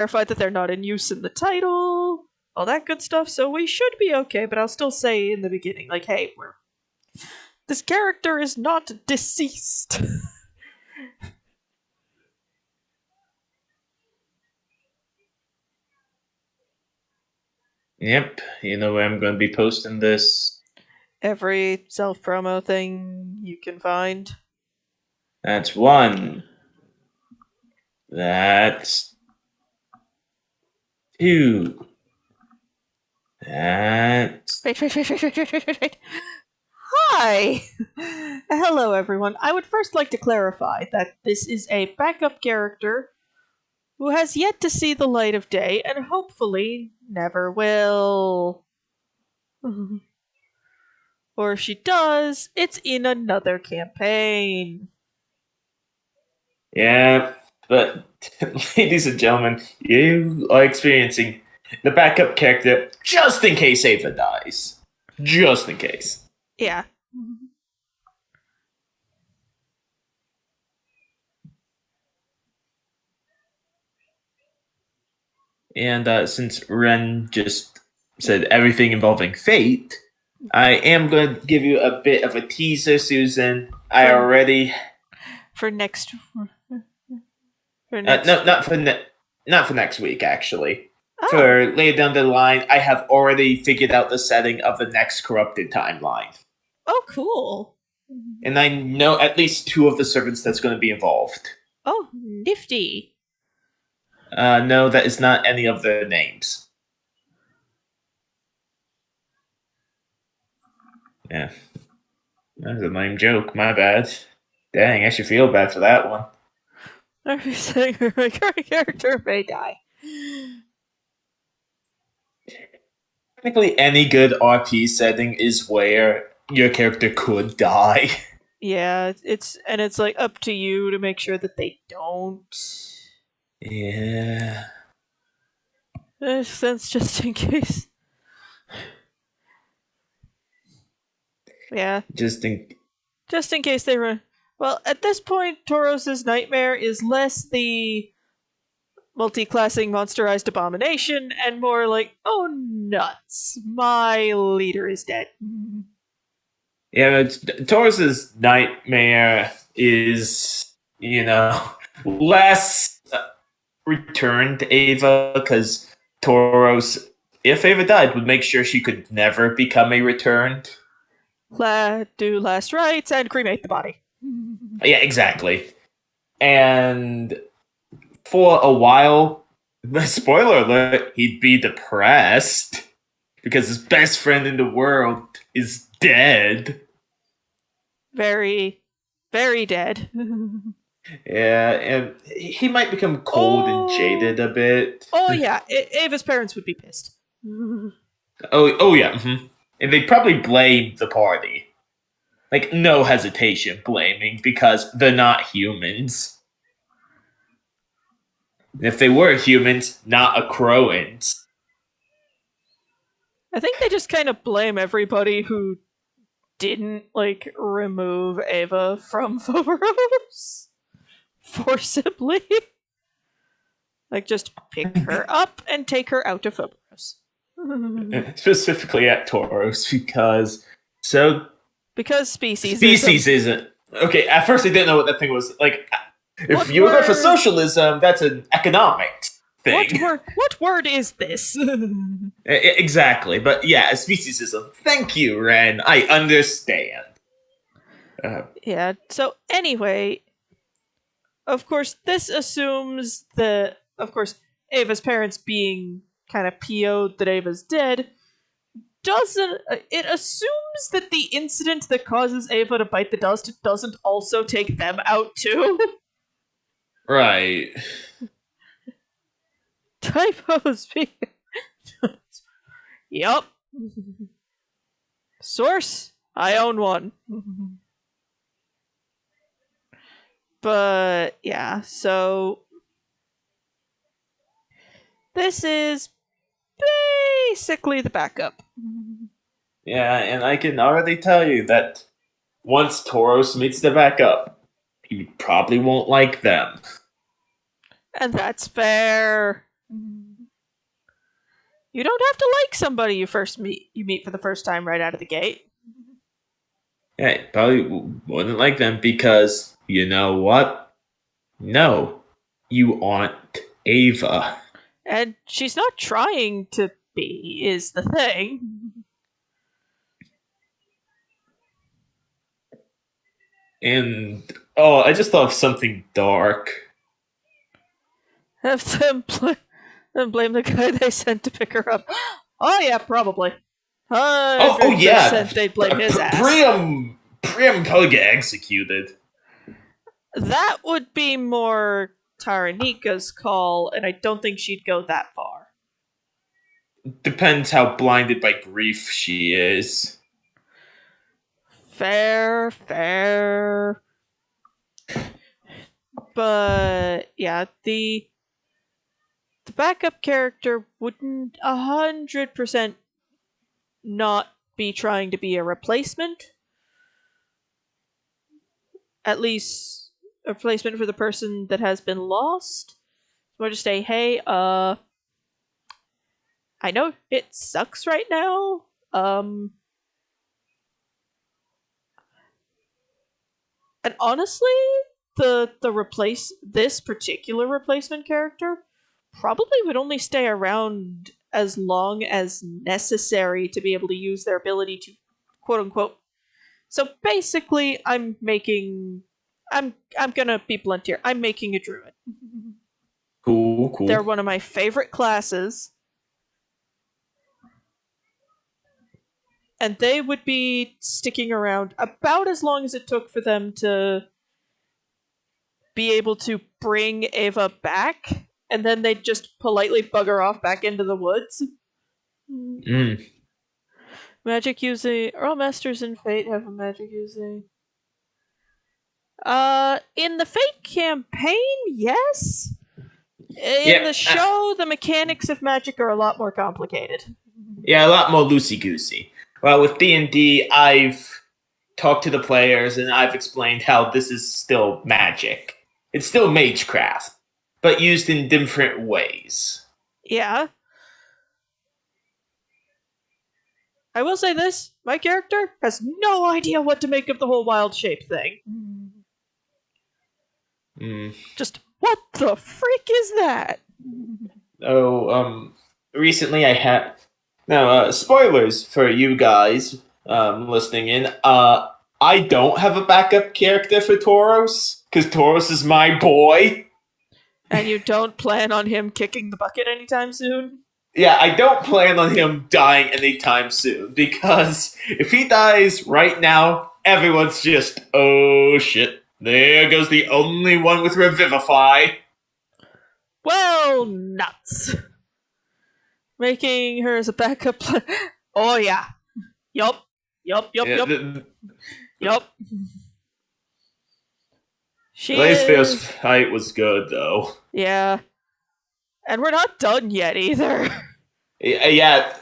Verified that they're not in use in the title, all that good stuff, so we should be okay, but I'll still say in the beginning, like, hey, this character is not deceased. Yep, you know where I'm going to be posting this. Every self-promo thing you can find. That's one. That's two. That's... Wait. Hi! Hello, everyone. I would first like to clarify that this is a backup character who has yet to see the light of day and hopefully never will. Or if she does, it's in another campaign. Yeah, but ladies and gentlemen, you are experiencing the backup character just in case Ava dies. Just in case. Yeah. And since Ren just said everything involving fate, I am going to give you a bit of a teaser, Susan. I already... For next... no, not for next week, actually. Oh. For later down the line, I have already figured out the setting of the next corrupted timeline. Oh, cool. And I know at least 2 of the servants that's going to be involved. Oh, nifty. No, that is not any of their names. Yeah. That was a lame joke, my bad. Dang, I should feel bad for that one. Every saying my current character may die. Technically, any good RP setting is where your character could die. Yeah, it's like up to you to make sure that they don't. Yeah. Sense just in case. Yeah. Just in case they run. Well, at this point, Theros' nightmare is less the multi-classing monsterized abomination and more like, oh nuts, my leader is dead. Yeah, Taurus's nightmare is, less return to Ava, because Tauros, if Ava died, would make sure she could never become a returned. Do last rites and cremate the body. Yeah, exactly. And for a while, spoiler alert, he'd be depressed because his best friend in the world is dead. Very, very dead. Yeah, and he might become cold and jaded a bit. Oh yeah, Ava's parents would be pissed. Oh yeah, and they'd probably blame the party. Like, no hesitation blaming, because they're not humans. And if they were humans, not Acroans. I think they just kind of blame everybody who didn't, like, remove Ava from Theros forcibly. Like, just pick her up and take her out of Theros. Specifically at Tauros, because speciesism isn't. Okay, at first I didn't know what that thing was. Like, if you were going for socialism, that's an economic thing. What word is this? Exactly, but yeah, speciesism. Thank you, Ren. I understand. Yeah, so anyway, of course, this assumes Ava's parents being kind of PO'd that Ava's dead. It assumes that the incident that causes Ava to bite the dust doesn't also take them out too. Right. Typos. Yup. Source? I own one. But yeah, so this is basically the backup. Yeah, and I can already tell you that once Tauros meets the backup, he probably won't like them. And that's fair. You don't have to like somebody you meet for the first time right out of the gate. Yeah, probably wouldn't like them because you know what? No, you aren't Ava. And she's not trying to be, is the thing. And oh, I just thought of something dark. Have them, them blame the guy they sent to pick her up. Oh yeah, probably. Oh yeah, 100% they'd blame his ass. Priam probably get executed. That would be more Taranika's call, and I don't think she'd go that far. Depends how blinded by grief she is. Fair. But yeah, the backup character wouldn't 100% not be trying to be a replacement. At least a replacement for the person that has been lost. So I just say, hey, I know it sucks right now. And honestly, this particular replacement character probably would only stay around as long as necessary to be able to use their ability to quote unquote. So basically I'm gonna be blunt here. I'm making a druid. Cool. They're one of my favorite classes. And they would be sticking around about as long as it took for them to be able to bring Ava back, and then they'd just politely bugger off back into the woods. Magic using. Are all Masters in Fate have a magic using? In the Fate campaign, yes. In the show, the mechanics of magic are a lot more complicated. Yeah, a lot more loosey-goosey. Well, with D&D, I've talked to the players and I've explained how this is still magic. It's still magecraft, but used in different ways. Yeah. I will say this, my character has no idea what to make of the whole wild shape thing. Just, what the freak is that? Recently I had... Now, spoilers for you guys listening in. I don't have a backup character for Theros, because Theros is my boy. And you don't plan on him kicking the bucket anytime soon? Yeah, I don't plan on him dying anytime soon, because if he dies right now, everyone's just, oh shit, there goes the only one with Revivify. Well, nuts. Making her as a backup plan. Oh yeah. Yup. Yup. She Latest Theros fight was good, though. Yeah. And we're not done yet, either. Yeah,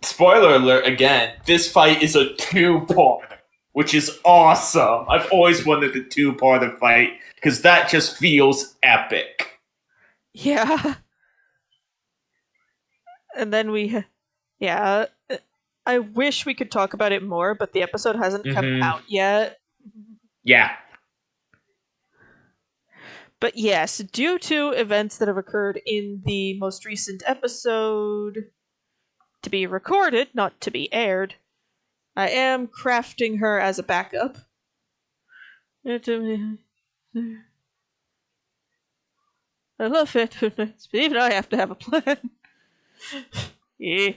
spoiler alert again, this fight is a two-parter, which is awesome. I've always wanted a two-parter fight, because that just feels epic. Yeah. And then I wish we could talk about it more, but the episode hasn't come out yet. Yeah. But yes, due to events that have occurred in the most recent episode to be recorded, not to be aired, I am crafting her as a backup. I love it, but even I have to have a plan. Yeah.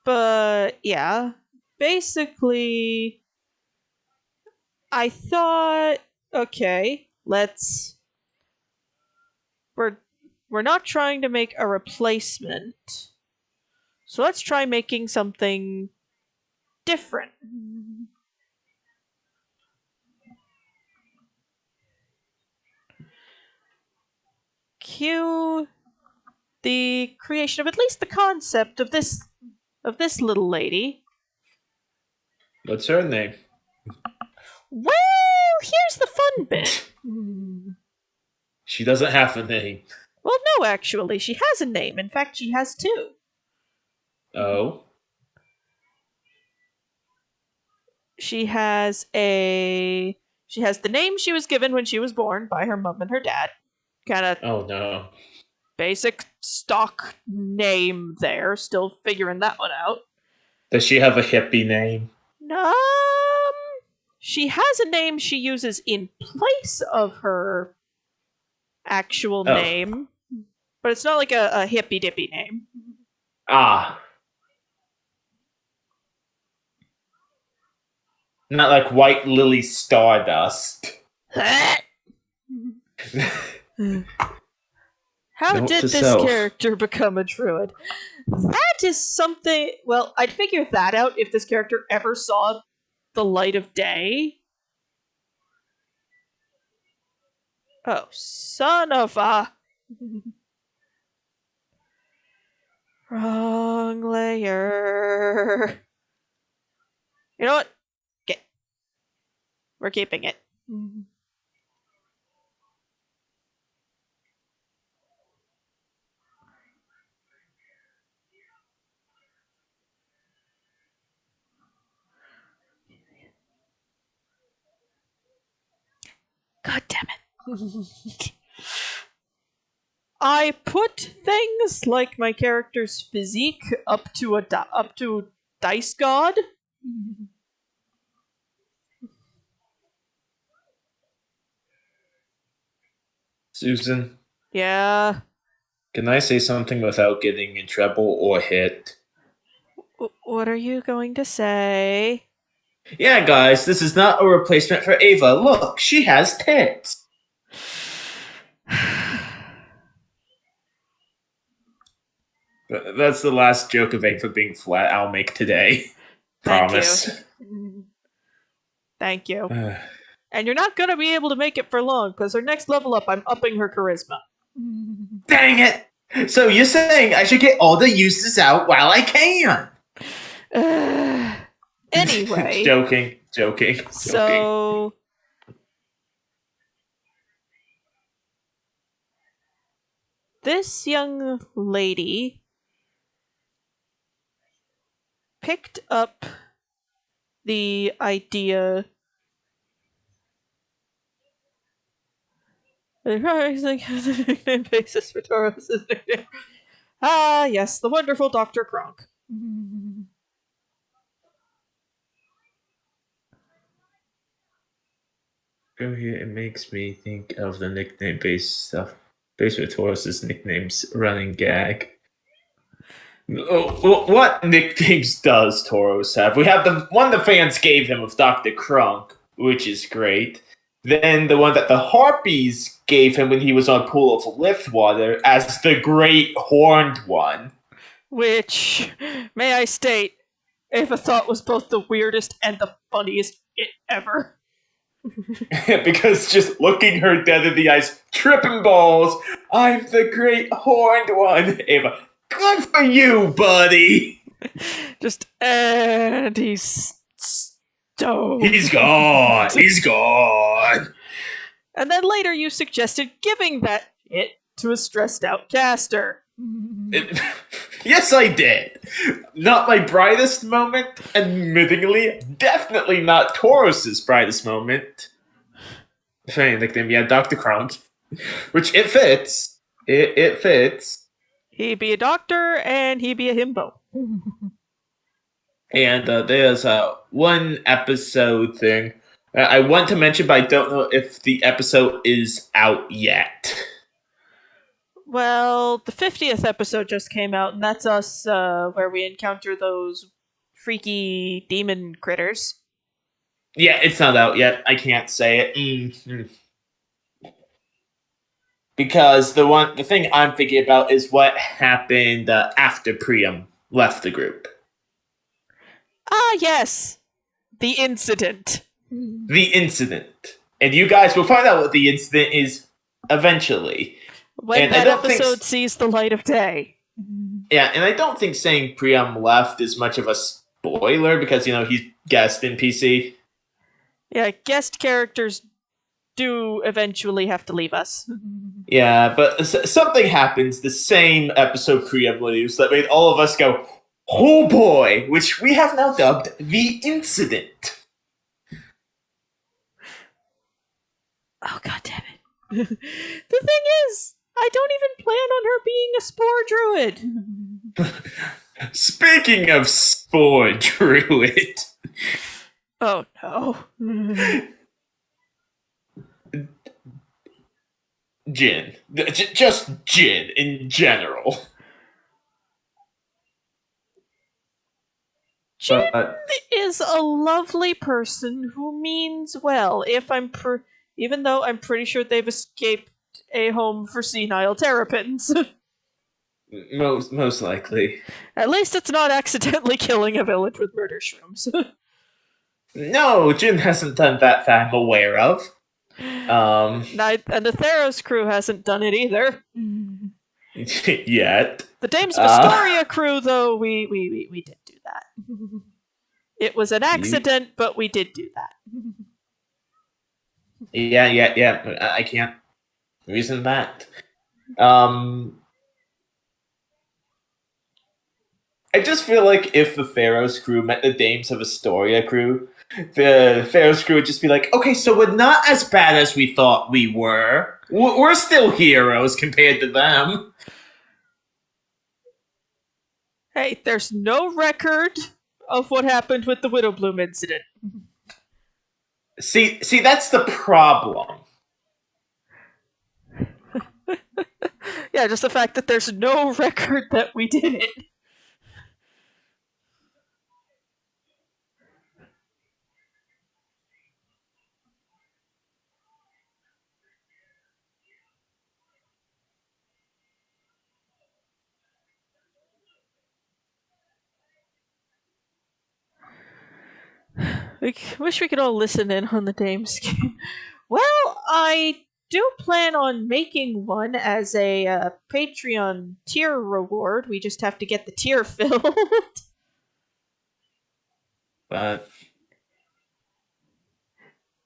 But yeah, basically, I thought, okay, we're not trying to make a replacement, so let's try making something different. Cue the creation of at least the concept of this little lady. What's her name? Well, here's the fun bit. She doesn't have a name. Well, no, actually, she has a name. In fact, she has two. Oh. She has the name she was given when she was born by her mom and her dad. Kind of Oh no. basic stock name there. Still figuring that one out. Does she have a hippie name? Um, she has a name she uses in place of her actual Oh. name, but it's not like a hippy dippy name. Ah. Not like White Lily Stardust. How Note did to this self. character become a druid? That is something. Well, I'd figure that out if this character ever saw the light of day. Oh, son of a. Wrong layer. You know what? Okay. We're keeping it. God damn it. I put things like my character's physique up to Dice God. Susan, Yeah. can I say something without getting in trouble or hit? What are you going to say? Yeah, guys, this is not a replacement for Ava. Look, she has tits. That's the last joke of Ava being flat I'll make today. Thank you. Promise. Thank you. And you're not going to be able to make it for long, because her next level up, I'm upping her charisma. Dang it! So you're saying I should get all the uses out while I can? Anyway. Joking. So... this young lady picked up the idea. Nickname basis for Theros is nickname. Ah, yes, the wonderful Dr. Kronk. Go here, it makes me think of the nickname based stuff. Based with Taurus's nicknames running gag. What nicknames does Tauros have? We have the one the fans gave him of Dr. Crunk, which is great. Then the one that the Harpies gave him when he was on Pool of Liftwater as the Great Horned One. Which, may I state, Ava thought was both the weirdest and the funniest it ever. Because just looking her dead in the eyes, tripping balls, I'm the Great Horned One. Ava, good for you, buddy. And he's stoned. He's gone. He's gone. And then later you suggested giving that hit to a stressed out caster. Yes, I did. Not my brightest moment, admittingly. Definitely not Taurus's brightest moment. Funny nickname, yeah, Dr. Kronk. Which it fits. It fits. He be a doctor and he be a himbo. And there's one episode thing I want to mention, but I don't know if the episode is out yet. Well, the 50th episode just came out, and that's us where we encounter those freaky demon critters. Yeah, it's not out yet. I can't say it. Mm-hmm. Because the thing I'm thinking about is what happened after Priam left the group. Ah, yes! The incident. The incident. And you guys will find out what the incident is eventually. When that episode sees the light of day. Yeah, and I don't think saying Priam left is much of a spoiler because, he's guest in PC. Yeah, guest characters do eventually have to leave us. Yeah, but something happens the same episode Priam leaves that made all of us go, Oh boy, which we have now dubbed the Incident. Oh, god damn it. The thing is, I don't even plan on her being a spore druid. Speaking of spore druid. Oh no. Jin. Just Jin in general. Jin is a lovely person who means well. Even though I'm pretty sure they've escaped a home for senile terrapins. Most likely. At least it's not accidentally killing a village with murder shrooms. No, Jin hasn't done that I'm aware of. And the Theros crew hasn't done it either. Yet. The Dames of Astoria crew, though, we did do that. It was an accident, but we did do that. Yeah. I can't reason that. I just feel like if the Theros crew met the Dames of Astoria crew, the Theros crew would just be like, okay, so we're not as bad as we thought we were. We're still heroes compared to them. Hey, there's no record of what happened with the Widowbloom incident. See, that's the problem. Yeah, just the fact that there's no record that we did it. I wish we could all listen in on the Dames game. Well, I do plan on making one as a Patreon tier reward. We just have to get the tier filled. But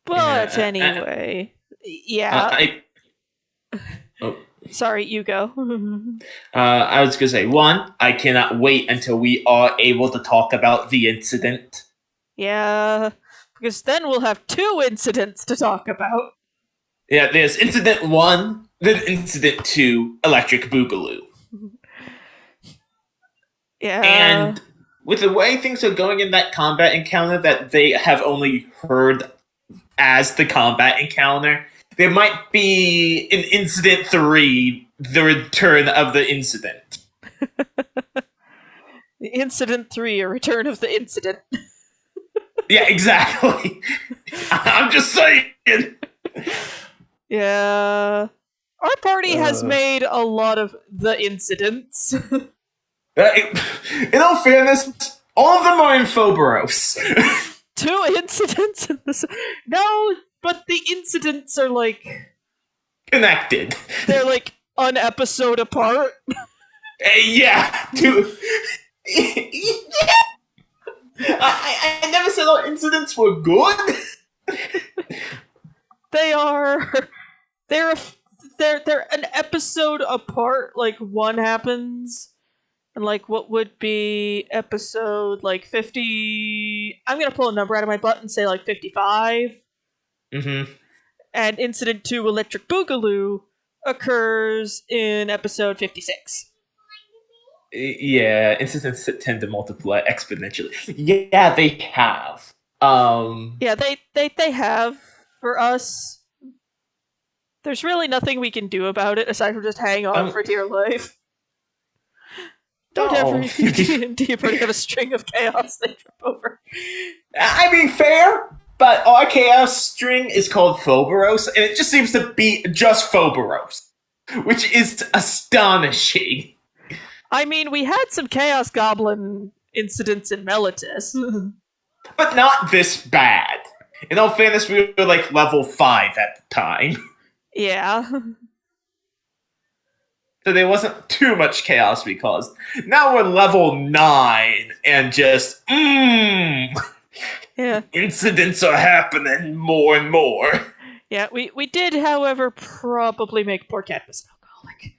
anyway, yeah. Sorry, you go. I was gonna say, one, I cannot wait until we are able to talk about the incident. Yeah, because then we'll have 2 incidents to talk about. Yeah, there's Incident 1, then Incident 2, Electric Boogaloo. Yeah. And with the way things are going in that combat encounter that they have only heard as the combat encounter, there might be in Incident 3, the return of the incident. The Incident 3, a return of the incident. Yeah, exactly. I'm just saying. Yeah. Our party has made a lot of the incidents. In all fairness, all of them are in Phobos. 2 incidents in this. No, but the incidents are like connected. They're like an episode apart. Yeah, 2. I never said all incidents were good. They are. They're an episode apart. Like one happens, and like what would be episode like 50. I'm gonna pull a number out of my butt and say like 55. Mm-hmm. And Incident 2, Electric Boogaloo, occurs in episode 56. Yeah, incidents tend to multiply exponentially. Yeah, they have. Yeah, they have. For us, there's really nothing we can do about it aside from just hang on for dear life. Don't ever D&D party have a string of chaos they trip over. I mean, fair, but our chaos string is called Phobos, and it just seems to be just Phobos, which is astonishing. I mean, we had some Chaos Goblin incidents in Melitus. But not this bad. In all fairness, we were like level 5 at the time. Yeah. So there wasn't too much chaos we caused. Now we're level 9, and just, yeah. Incidents are happening more and more. Yeah, we did, however, probably make poor Cadmus an alcoholic.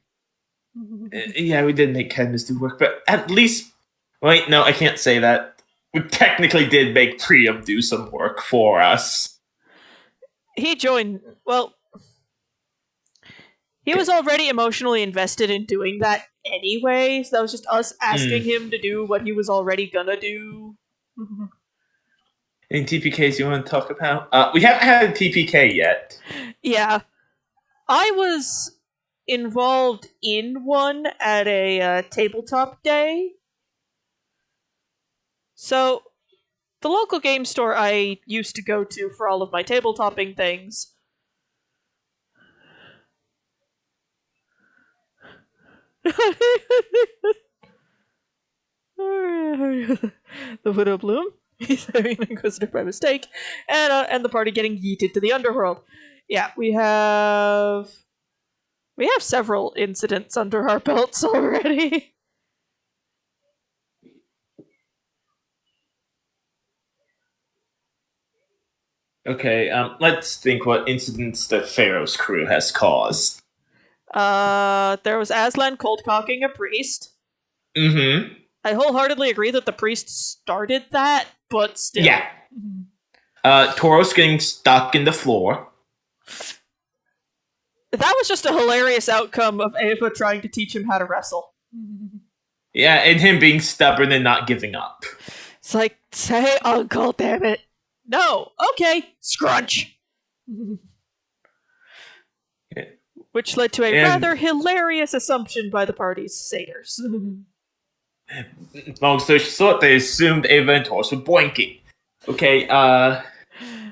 Yeah, we did make Cadmus do work, but at least Wait, no, I can't say that. We technically did make Priam do some work for us. He joined. Well, he was already emotionally invested in doing that anyway, so that was just us asking him to do what he was already gonna do. Any TPKs you want to talk about? We haven't had a TPK yet. Yeah. I was involved in one at a tabletop day. So, the local game store I used to go to for all of my tabletopping things. The Widow Bloom. He's having an inquisitor by mistake, and the party getting yeeted to the underworld. Yeah, we have several incidents under our belts already. Okay, let's think what incidents the Theros crew has caused. There was Aslan cold cocking a priest. Mm-hmm. I wholeheartedly agree that the priest started that, but still. Yeah. Tauros getting stuck in the floor. That was just a hilarious outcome of Ava trying to teach him how to wrestle. Yeah, and him being stubborn and not giving up. It's like, say uncle, damn it. No, okay, scrunch. Yeah. Which led to a rather hilarious assumption by the party's satyrs. Long story short, they assumed Ava and Tauros were boinking. Okay,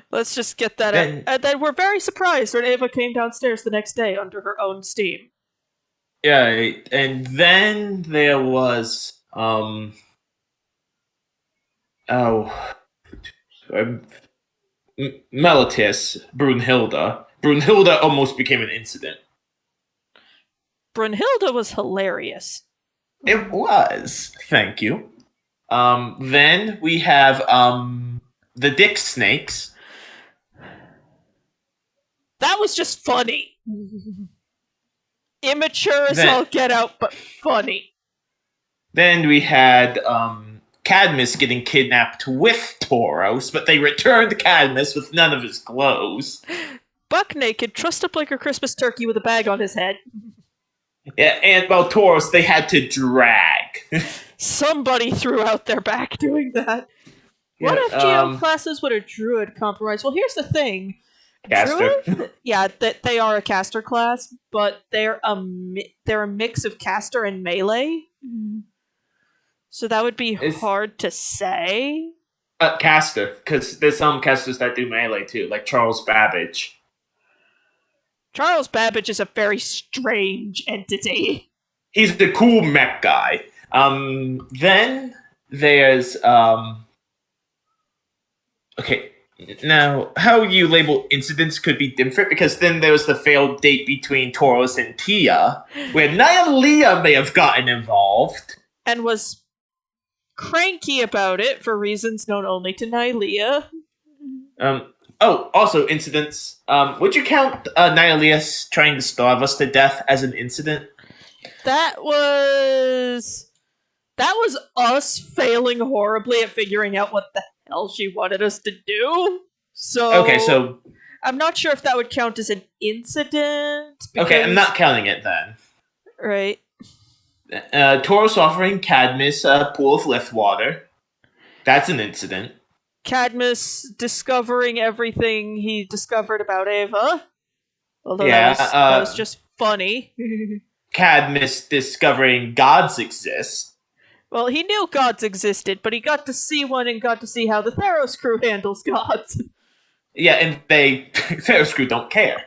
let's just get that out. And then we're very surprised when Ava came downstairs the next day under her own steam. Yeah, and then there was, Melitis, Brunhilde. Brunhilde almost became an incident. Brunhilde was hilarious. It was. Thank you. Then we have, the Dick Snakes. That was just funny. Immature as all get out, but funny. Then we had, Cadmus getting kidnapped with Tauros, but they returned Cadmus with none of his clothes. Buck naked, trussed up like a Christmas turkey with a bag on his head. Yeah, and well, Tauros, they had to drag. Somebody threw out their back doing that. Yeah, what FGO classes would a druid compromise? Well, here's the thing. Caster. Druid, yeah, they are a caster class, but they're a mix of caster and melee. So that would be hard to say. Caster, because there's some casters that do melee too, like Charles Babbage. Charles Babbage is a very strange entity. He's the cool mech guy. Then there's okay. Now, how you label incidents could be different, because then there was the failed date between Tauros and Tia, where Nylea may have gotten involved. And was cranky about it for reasons known only to Nylea. Also incidents. Would you count Nylea trying to starve us to death as an incident? That was us failing horribly at figuring out what the hell she wanted us to do. So okay, so I'm not sure if that would count as an incident. Okay, I'm not counting it then. Right. Tauros offering Cadmus a pool of lift water. That's an incident. Cadmus discovering everything he discovered about Ava. Although that was just funny. Cadmus discovering gods exist. Well, he knew gods existed, but he got to see one and got to see how the Theros crew handles gods. Yeah, and Theros crew don't care.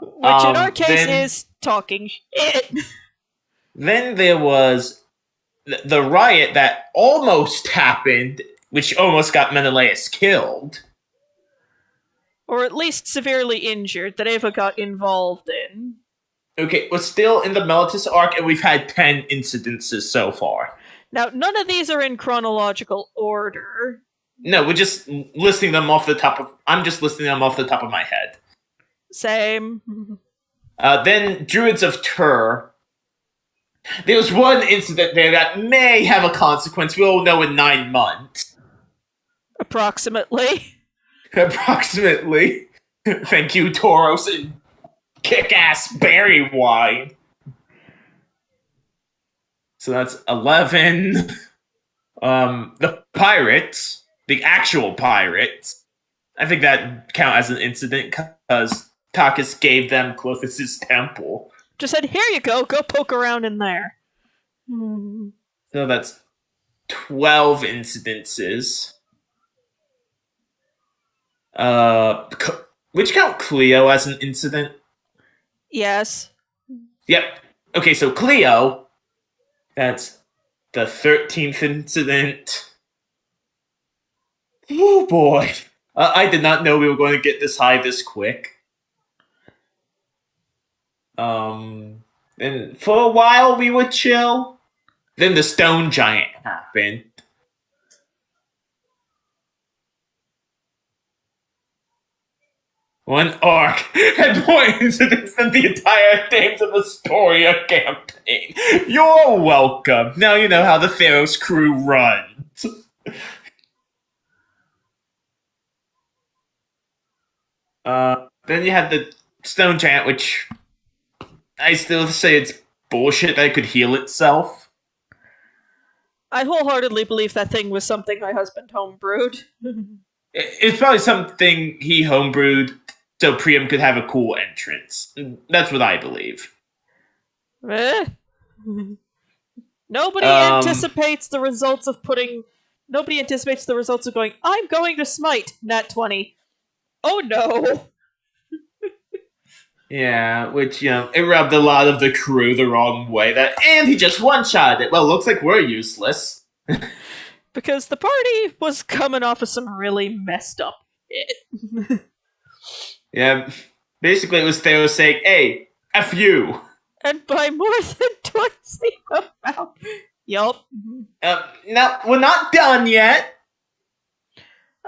Which in our case is talking shit. Then there was the riot that almost happened, which almost got Menelaus killed. Or at least severely injured, that Ava got involved in. Okay, we're still in the Melitus arc, and we've had 10 incidences so far. Now, none of these are in chronological order. No, we're just listing them off the top of... I'm just listing them off the top of my head. Same. Then Druids of Tur. There was one incident there that may have a consequence. We'll know in 9 months. Approximately. Approximately. Thank you, Theros and kick-ass berry wine. So that's 11. The pirates, the actual pirates, I think that count as an incident because Takis gave them Clothis' temple. Just said, here you go poke around in there. So that's 12 incidences. Which count Cleo as an incident? Yes. Yep. Okay, so Cleo, that's the 13th incident. Oh boy. I did not know we were going to get this high this quick. And for a while we would chill. Then the stone giant happened. One arc had more incidents than the entire Dames of Astoria campaign. You're welcome. Now you know how the Theros crew runs. Then you had the stone giant, which I still say it's bullshit that it could heal itself. I wholeheartedly believe that thing was something my husband homebrewed. It's probably something he homebrewed so Priam could have a cool entrance. That's what I believe. Nobody anticipates the results of going, I'm going to smite, nat 20. Oh no! Yeah, which, it rubbed a lot of the crew the wrong way. And he just one-shotted it. Well, looks like we're useless. Because the party was coming off of some really messed up shit. Yeah, basically it was Theros saying, hey, F you. And by more than twice the amount. Yup. No, we're not done yet.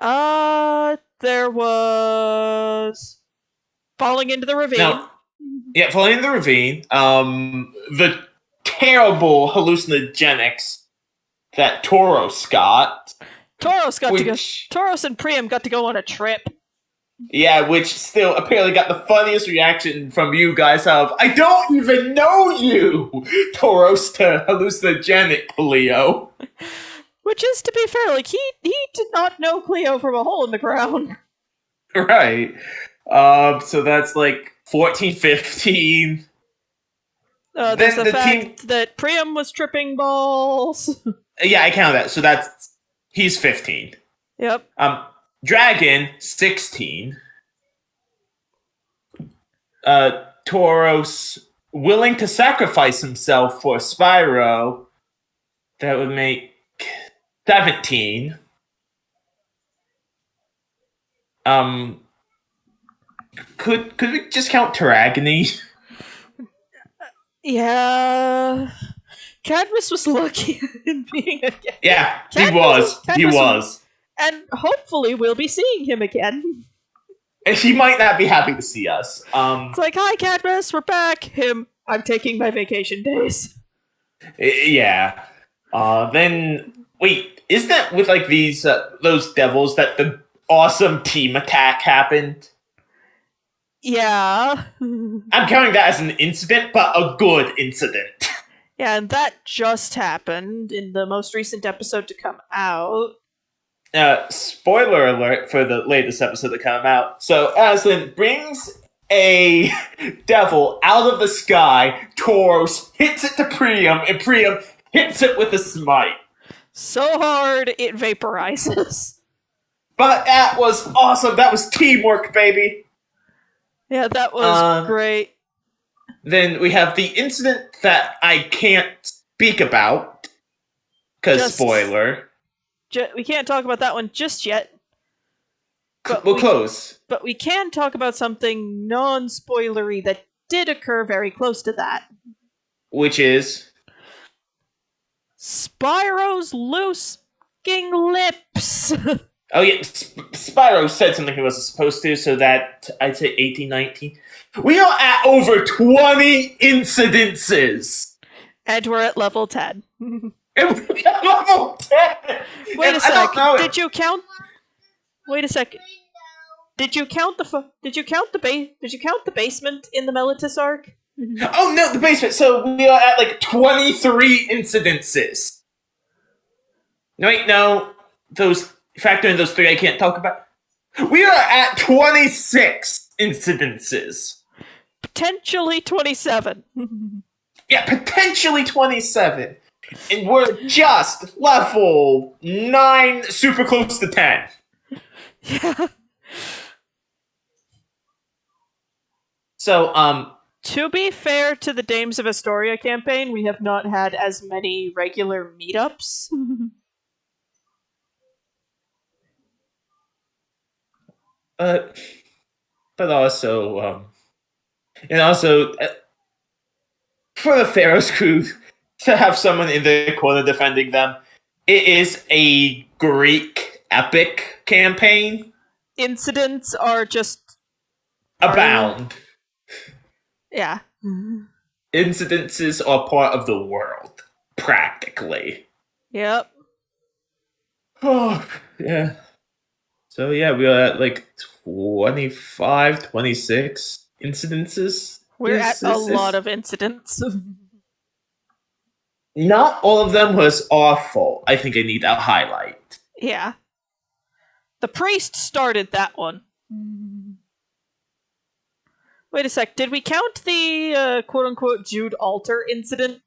There was... falling into the ravine. No. Yeah, falling into the ravine. The terrible hallucinogenics that Theros got. Theros and Priam got to go on a trip. Yeah, which still apparently got the funniest reaction from you guys of, I don't even know you! Theros to hallucinogenic Cleo. Which is, to be fair, like, he did not know Cleo from a hole in the ground. Right. So that's like 14, 15. There's the fact that Priam was tripping balls. Yeah, I count that. So he's 15. Yep. Dragon, 16. Theros, willing to sacrifice himself for Spyro. That would make 17. Could we just count Taragony? Yeah. Cadmus was lucky in being a guest. Yeah, he was. And hopefully we'll be seeing him again. And he might not be happy to see us. It's like, hi Cadmus, we're back. I'm taking my vacation days. Yeah. Then, wait, is that with like those devils that the awesome team attack happened? Yeah. I'm counting that as an incident, but a good incident. Yeah, and that just happened in the most recent episode to come out. Spoiler alert for the latest episode to come out. So Aslan brings a devil out of the sky, Theros hits it to Priam, and Priam hits it with a smite. So hard, it vaporizes. But that was awesome. That was teamwork, baby. Yeah, that was great. Then we have the incident that I can't speak about, because spoiler. We can't talk about that one just yet. We'll close. But we can talk about something non-spoilery that did occur very close to that. Which is? Spyro's loose f***ing lips! Oh yeah, Spyro said something he wasn't supposed to, so that, I'd say 18, 19. We are at over 20 incidences! And we're at level 10. Level 10! Wait a sec. Did you count? Wait a second. Did you count the Did you count the basement in the Melitus arc? Oh no, the basement. So we are at like 23 incidences. No, wait, no. Those factor in those 3 I can't talk about. We are at 26 incidences. Potentially 27. Yeah, potentially 27. And we're just level 9, super close to 10. Yeah. So, to be fair to the Dames of Astoria campaign, we have not had as many regular meetups. but also, and also, for the Theros crew to have someone in their corner defending them, it is a Greek epic campaign. Incidents are just abound. Yeah. Incidences are part of the world, practically. Yep. Oh, yeah. So, yeah, we are at like 25, 26 incidences. We're at a lot of incidents. Not all of them was awful. I think I need a highlight. Yeah. The priest started that one. Wait a sec. Did we count the quote-unquote Jude Alter incident?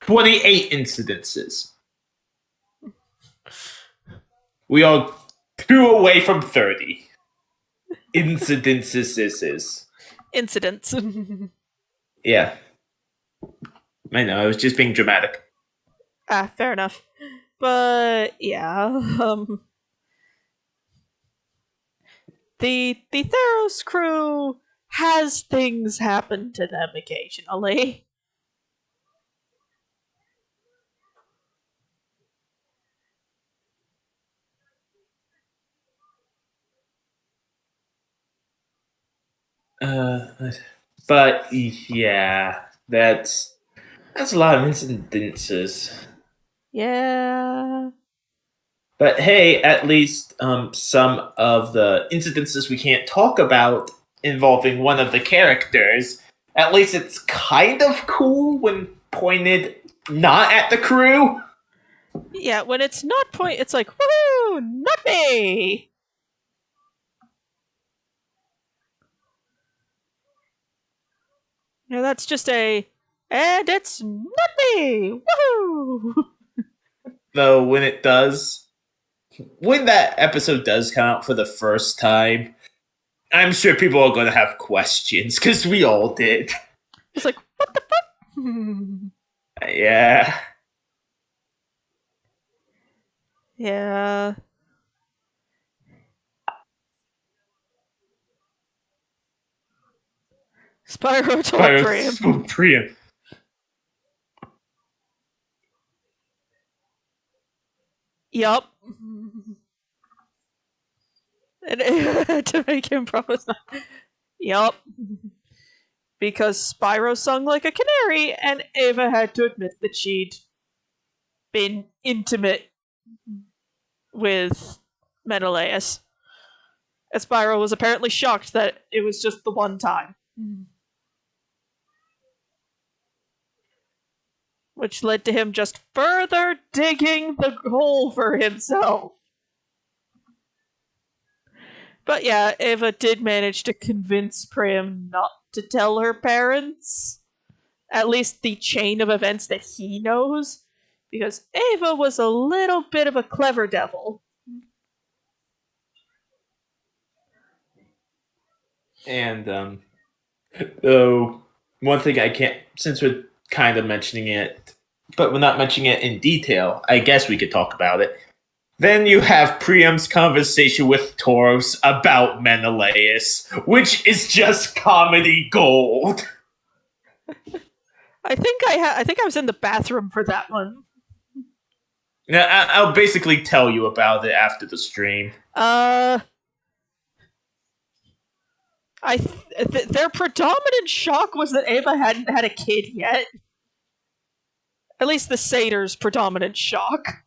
28 incidences. We are 2 away from 30. Incidences. Incidents. Yeah. I know, I was just being dramatic. Fair enough. But, yeah, the Theros crew has things happen to them occasionally. But yeah, that's a lot of incidences. Yeah. But hey, at least some of the incidences we can't talk about involving one of the characters, at least it's kind of cool when pointed not at the crew. Yeah, when it's not it's like, woohoo, not me! You know, that's just and it's not me! Woohoo! Though when that episode does come out for the first time, I'm sure people are going to have questions, because we all did. It's like, what the fuck? Yeah. Yeah. Spyro told Priam. Yup. To make him promise not. Yup. Because Spyro sung like a canary, and Ava had to admit that she'd been intimate with Menelaus. And Spyro was apparently shocked that it was just the one time. Which led to him just further digging the hole for himself. But yeah, Ava did manage to convince Priam not to tell her parents. At least the chain of events that he knows. Because Ava was a little bit of a clever devil. And, though, one thing I can't, since we're kind of mentioning it, but we're not mentioning it in detail, I guess we could talk about it. Then you have Priam's conversation with Theros about Menelaus, which is just comedy gold. I think I was in the bathroom for that one. Now, I'll basically tell you about it after the stream. Their predominant shock was that Ava hadn't had a kid yet. at least the satyr's predominant shock.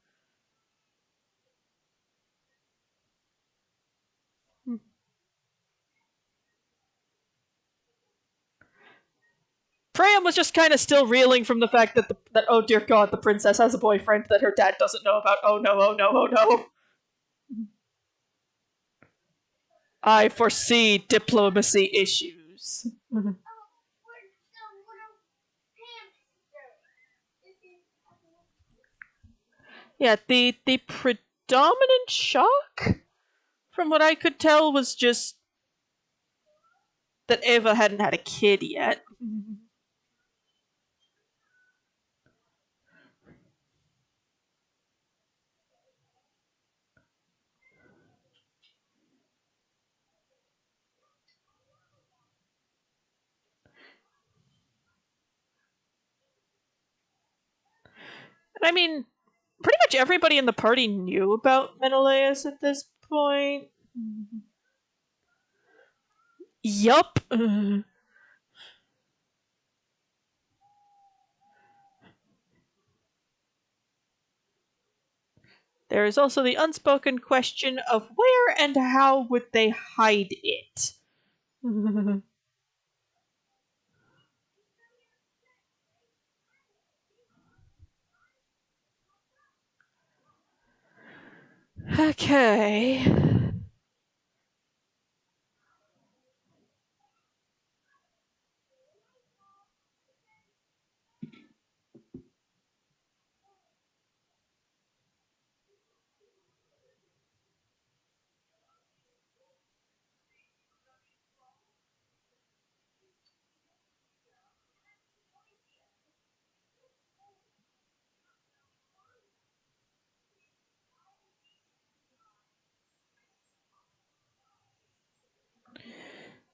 Priam was just kind of still reeling from the fact that oh dear god, the princess has a boyfriend that her dad doesn't know about. Oh no, oh no, oh no. I foresee diplomacy issues. Yeah, the predominant shock, from what I could tell, was just that Eva hadn't had a kid yet. And I mean, pretty much everybody in the party knew about Menelaus at this point. Yup. There is also the unspoken question of where and how would they hide it? Okay.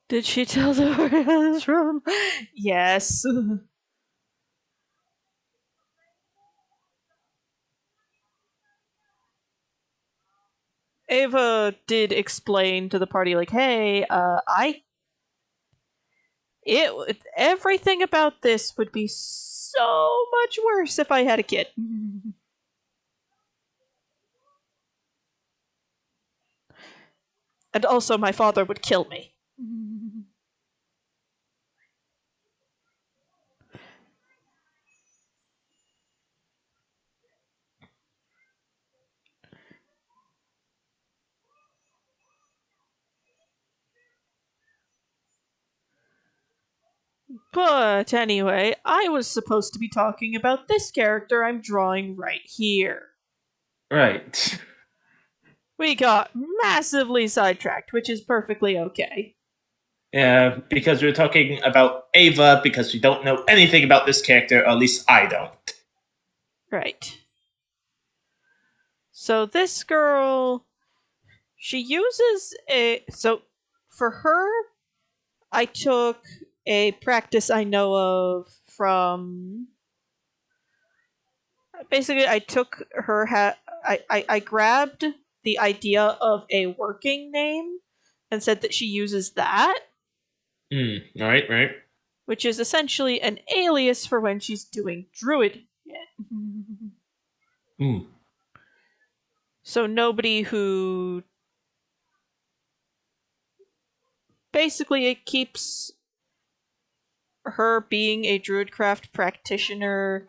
Did she tell the where this from? Yes. Ava did explain to the party, like, hey, everything about this would be so much worse if I had a kid. And also, my father would kill me. But anyway, I was supposed to be talking about this character I'm drawing right here. Right. We got massively sidetracked, which is perfectly okay. Yeah, because we're talking about Ava because we don't know anything about this character, or at least I don't. Right. So this girl, she uses a... So for her, I took a practice I know of from... Basically, I took her... I grabbed the idea of a working name and said that she uses that. Right. Which is essentially an alias for when she's doing druid. So nobody who... Basically, it keeps her being a druidcraft practitioner.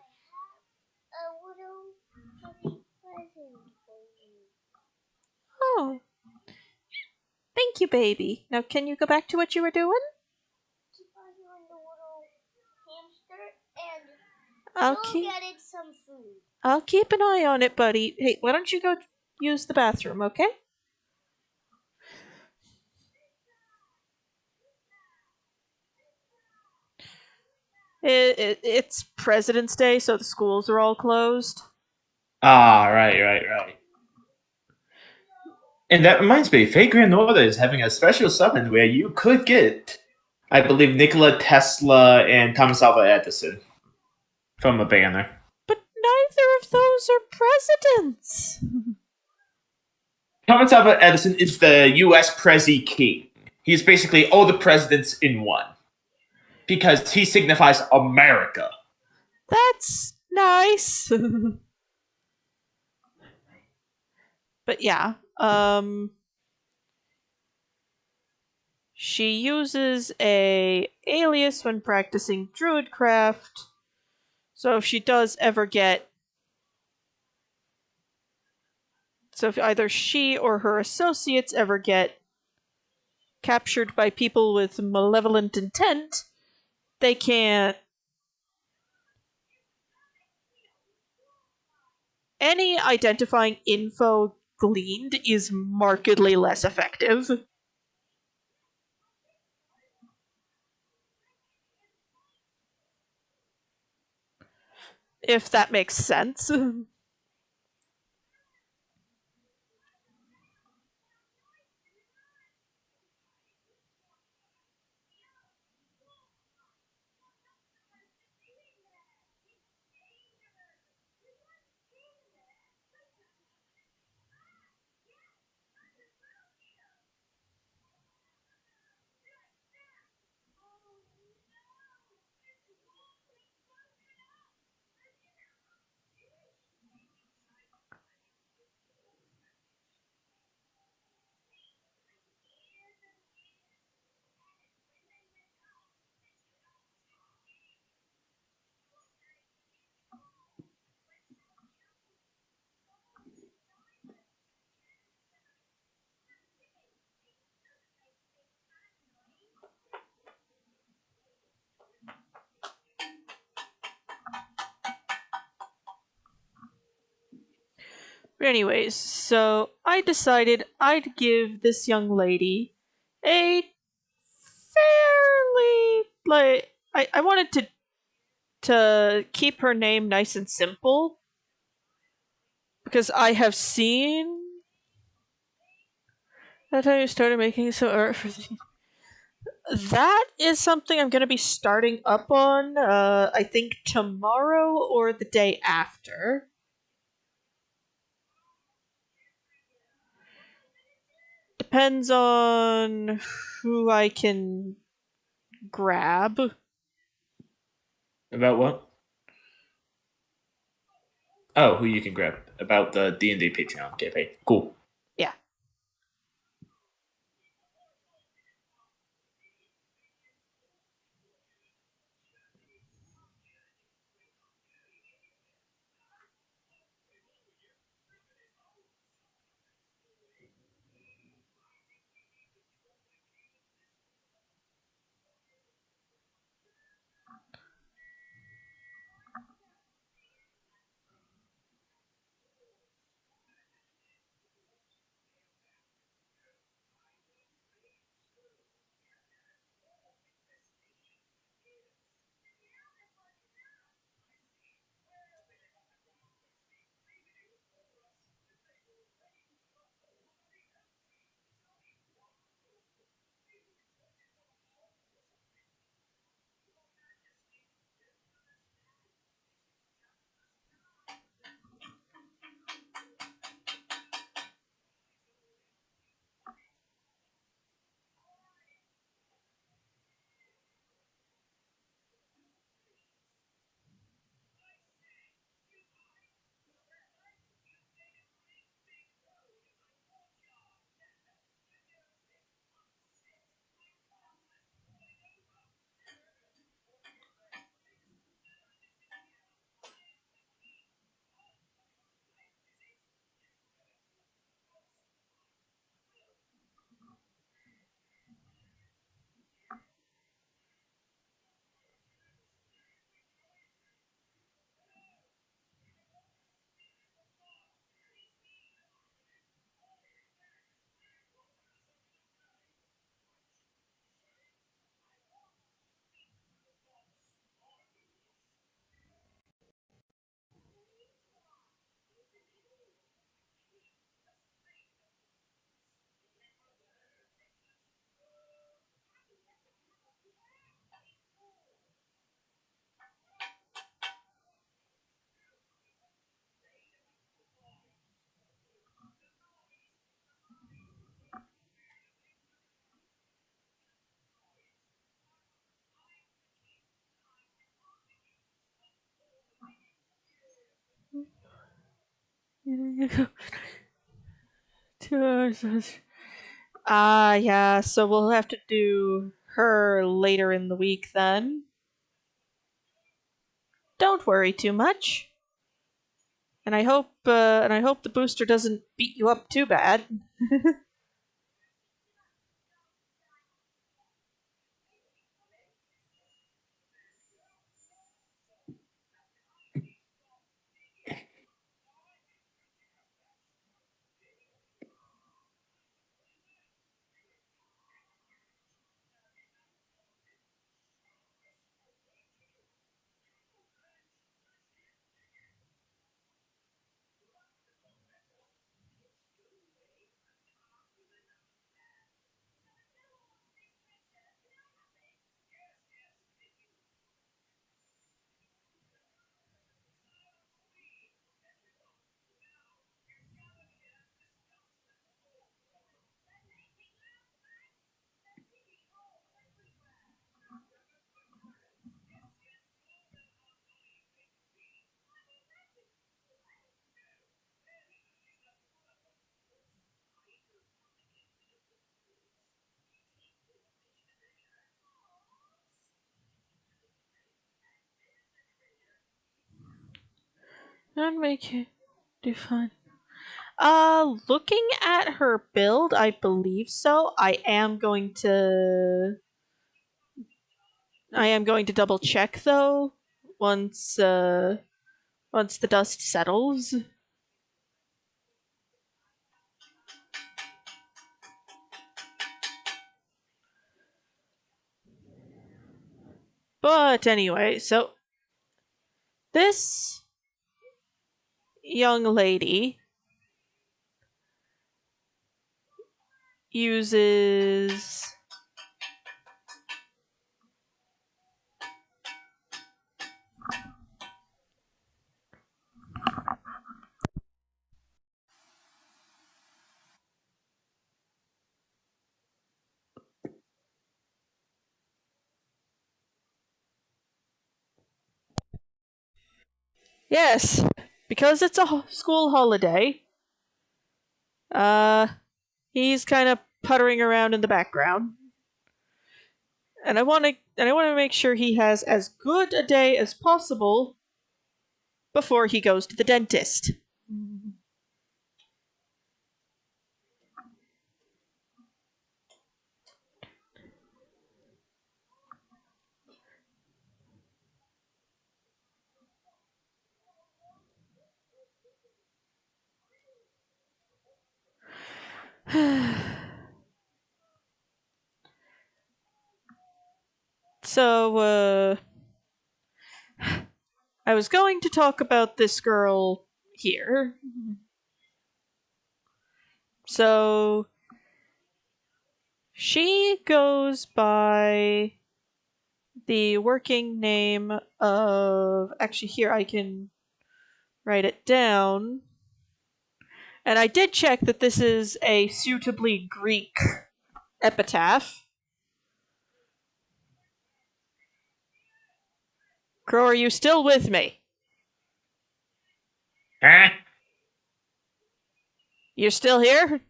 Oh. Thank you, baby. Now, can you go back to what you were doing? I'll keep an eye on it, buddy. Hey, why don't you go use the bathroom, okay? It's President's Day, so the schools are all closed. Ah, right. And that reminds me, Fate Grand Order is having a special summon where you could get, I believe, Nikola Tesla and Thomas Alva Edison from a banner. But neither of those are presidents. Thomas Alva Edison is the U.S. Prezi King. He's basically all the presidents in one. Because he signifies America. That's Nice. But yeah, she uses a alias when practicing druidcraft. So if she does ever get, so if either she or her associates ever get captured by people with malevolent intent, they can't. Any identifying info gleaned is markedly less effective. If that makes sense. But anyways, so I decided I'd give this young lady a fairly I wanted to keep her name nice and simple because I have seen that time you started making some art for that is something I'm going to be starting up on I think tomorrow or the day after. Depends on who I can grab. About what? Oh, who you can grab. About the D&D Patreon campaign. Cool. Yeah. Yeah, so we'll have to do her later in the week then. Don't worry too much. And I hope the booster doesn't beat you up too bad. Don't make it do fun. Looking at her build, I believe so. I am going to double check though once once the dust settles. But anyway, so this young lady uses yes, because it's a school holiday. Uh he's kind of puttering around in the background. And I want to make sure he has as good a day as possible before he goes to the dentist. So, I was going to talk about this girl here. So, she goes by the working name of. Actually, here I can write it down. And I did check that this is a suitably Greek epitaph. Crow, are you still with me? Huh? You're still here?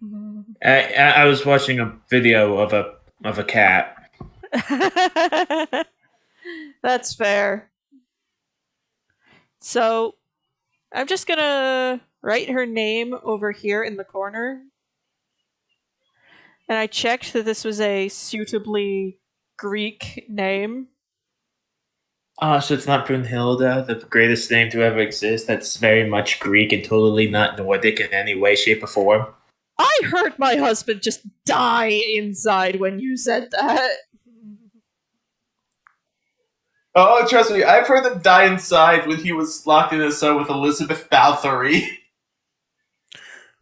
I was watching a video of a cat. That's fair. So, I'm just gonna write her name over here in the corner. And I checked that this was a suitably Greek name. Oh, so it's not Brunhilde, the greatest name to ever exist. That's very much Greek and totally not Nordic in any way, shape, or form. I heard my husband just die inside when you said that. Oh, trust me, I've heard him die inside when he was locked in a cell with Elizabeth Bathory.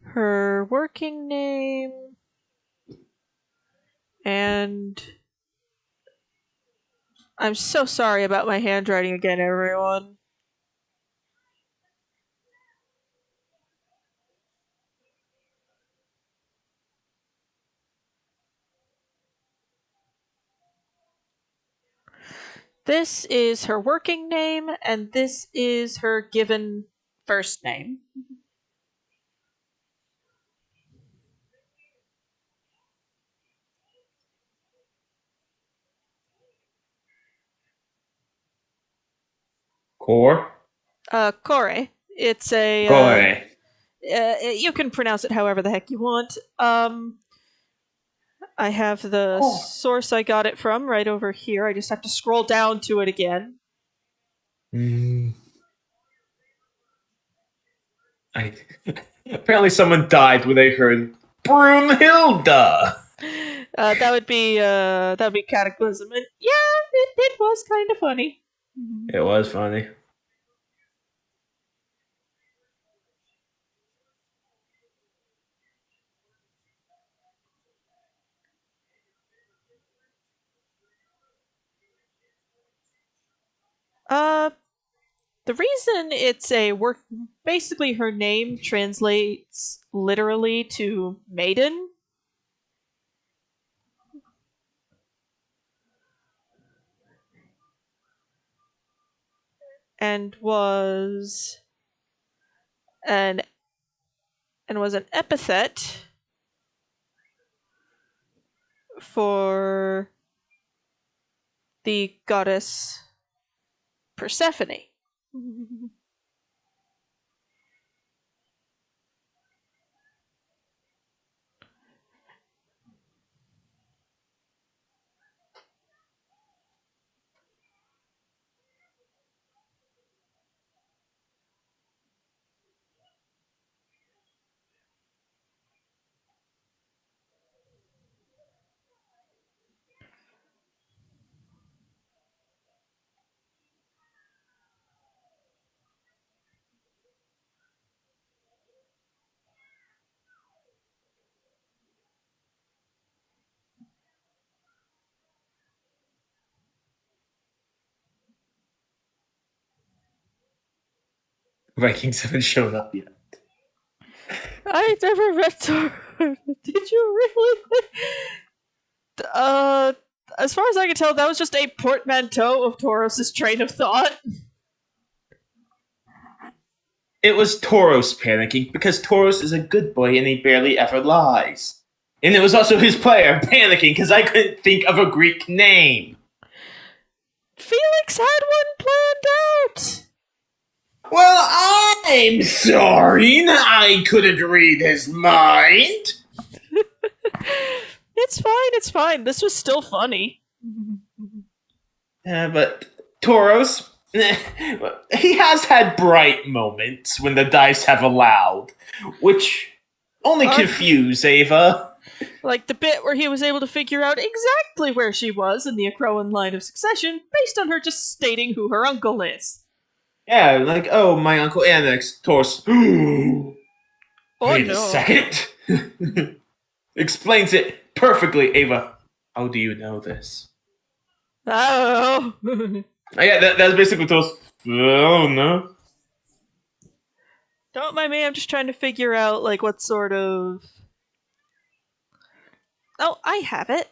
Her working name. And I'm so sorry about my handwriting again, everyone. This is her working name, and this is her given first name. Core? Kore. It's a Core. you can pronounce it however the heck you want. I have the Core. source I got it from right over here. I just have to scroll down to it again. Mm. I apparently someone died when they heard Brunhilde. That would be Cataclysm, and yeah, it was kind of funny. It was funny. Uh, the reason it's a work, basically her name translates literally to maiden, and an was an epithet for the goddess Persephone. Vikings haven't shown up yet. I never read Thor. Did you really? Uh, as far as I can tell, that was just a portmanteau of Tauros's train of thought. It was Theros panicking because Theros is a good boy and he barely ever lies. And it was also his player panicking because I couldn't think of a Greek name. Felix had one planned out. Well, I'm sorry. I couldn't read his mind. It's fine. It's fine. This was still funny. But Tauros, he has had bright moments when the dice have allowed, which only confuse Ava. Like the bit where he was able to figure out exactly where she was in the Acroan line of succession based on her just stating who her uncle is. Yeah, like, oh, my Uncle Annex, Tauros. Oh Wait a no. second. Explains it perfectly, Ava. How do you know this? I don't know. Yeah, that's basically Tauros. Oh, no. Don't mind me, I'm just trying to figure out, like, what sort of. Oh, I have it.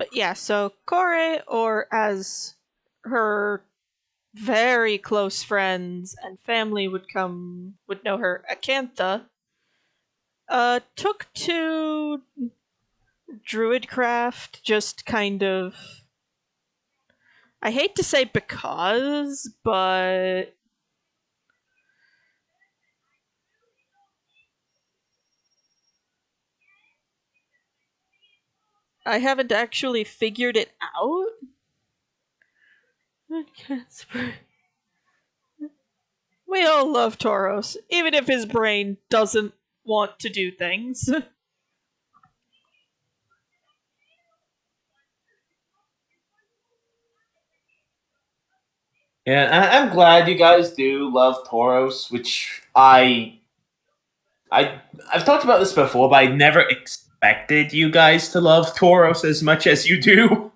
But yeah, so Kore, or as her very close friends and family would know her, Acantha, took to druidcraft just kind of, I hate to say because, but I haven't actually figured it out. We all love Tauros, even if his brain doesn't want to do things. Yeah, I'm glad you guys do love Tauros, which I I've talked about this before, but I never expected you guys to love Tauros as much as you do.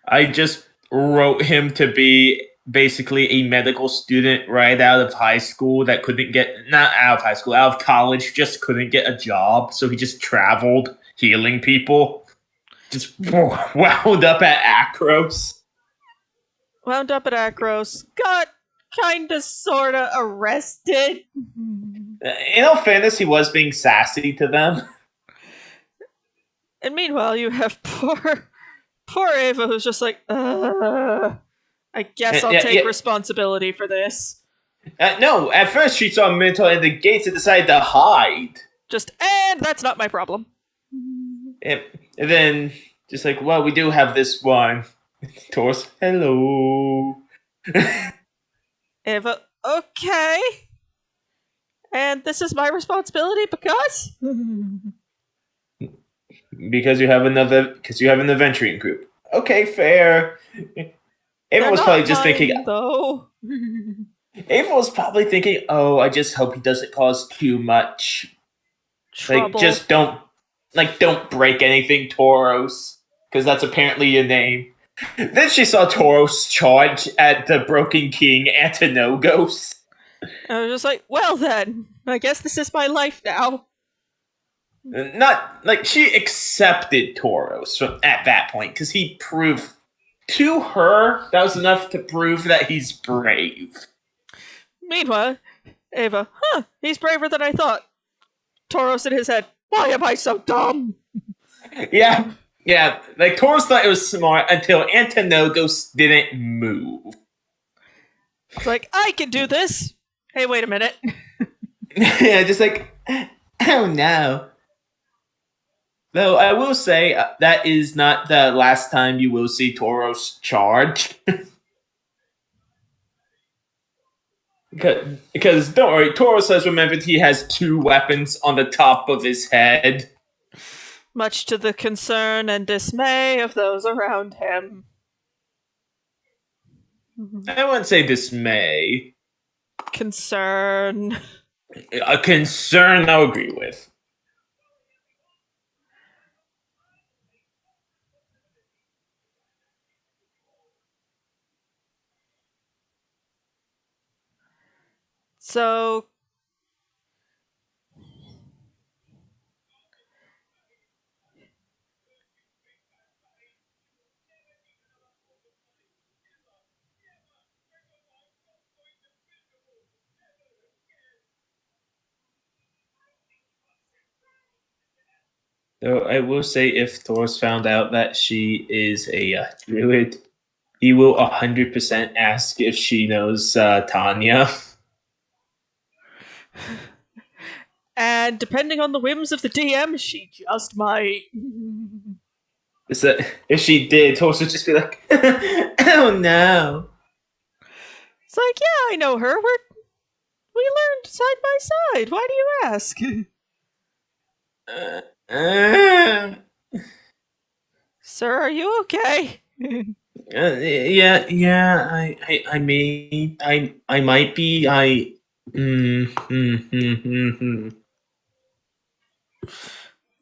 I just wrote him to be basically a medical student right out of high school that couldn't get not out of high school, out of college, just couldn't get a job, so he just traveled healing people. Just wound up at Akros. Wound up at Akros, got kinda sorta arrested. In all fairness, he was being sassy to them. And meanwhile, you have poor Ava who's just like, I guess I'll take responsibility for this. No, at first she saw Mental in the gates and decided to hide. And that's not my problem. And then, just like, well, we do have this one. Taurus, hello. Ava, okay. And this is my responsibility because? Because you have an adventuring group. Okay, fair. Ava was probably just thinking, though. Ava was probably thinking, oh, I just hope he doesn't cause too much trouble. Like, just don't break anything, Tauros, because that's apparently your name. Then she saw Tauros charge at the Broken King Antinogos. I was just like, well then, I guess this is my life now. Not like she accepted Tauros at that point because he proved to her that was enough to prove that he's brave. Meanwhile, Ava, he's braver than I thought. Tauros in his head, why am I so dumb? Yeah, like Tauros thought it was smart until Antinogos didn't move. It's like, I can do this. Hey, wait a minute. Yeah, just like, oh no. Though I will say that is not the last time you will see Tauros charge. Because don't worry, Tauros has remembered he has 2 weapons on the top of his head. Much to the concern and dismay of those around him. I wouldn't say dismay. Concern. A concern I'll agree with. So, So I will say if Tauros found out that she is a druid, he will 100% ask if she knows Tanya. And depending on the whims of the DM, she just might. If she did, Tauros would just be like, oh no. It's like, yeah, I know her. We learned side by side. Why do you ask? Sir, are you okay? Yeah. I might be.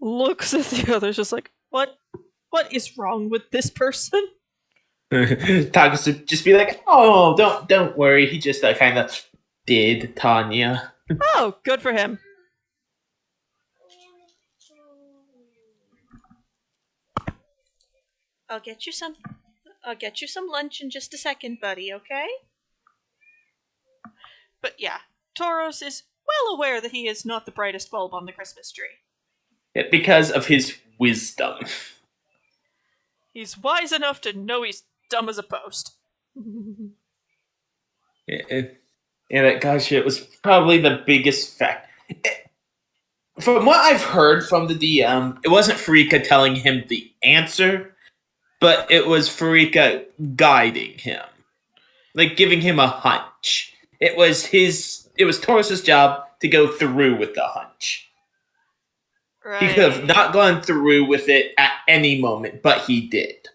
Looks at the others, just like, what is wrong with this person? Tagus would just be like, oh, don't worry. He just kind of did Tanya. Oh, good for him. I'll get you some lunch in just a second, buddy, okay? But yeah, Theros is well aware that he is not the brightest bulb on the Christmas tree. Because of his wisdom. He's wise enough to know he's dumb as a post. That gosh, it was probably the biggest fact. From what I've heard from the DM, it wasn't Farika telling him the answer, but it was Farika guiding him, like giving him a hunch. It was Taurus's job to go through with the hunch. Right. He could have not gone through with it at any moment, but he did.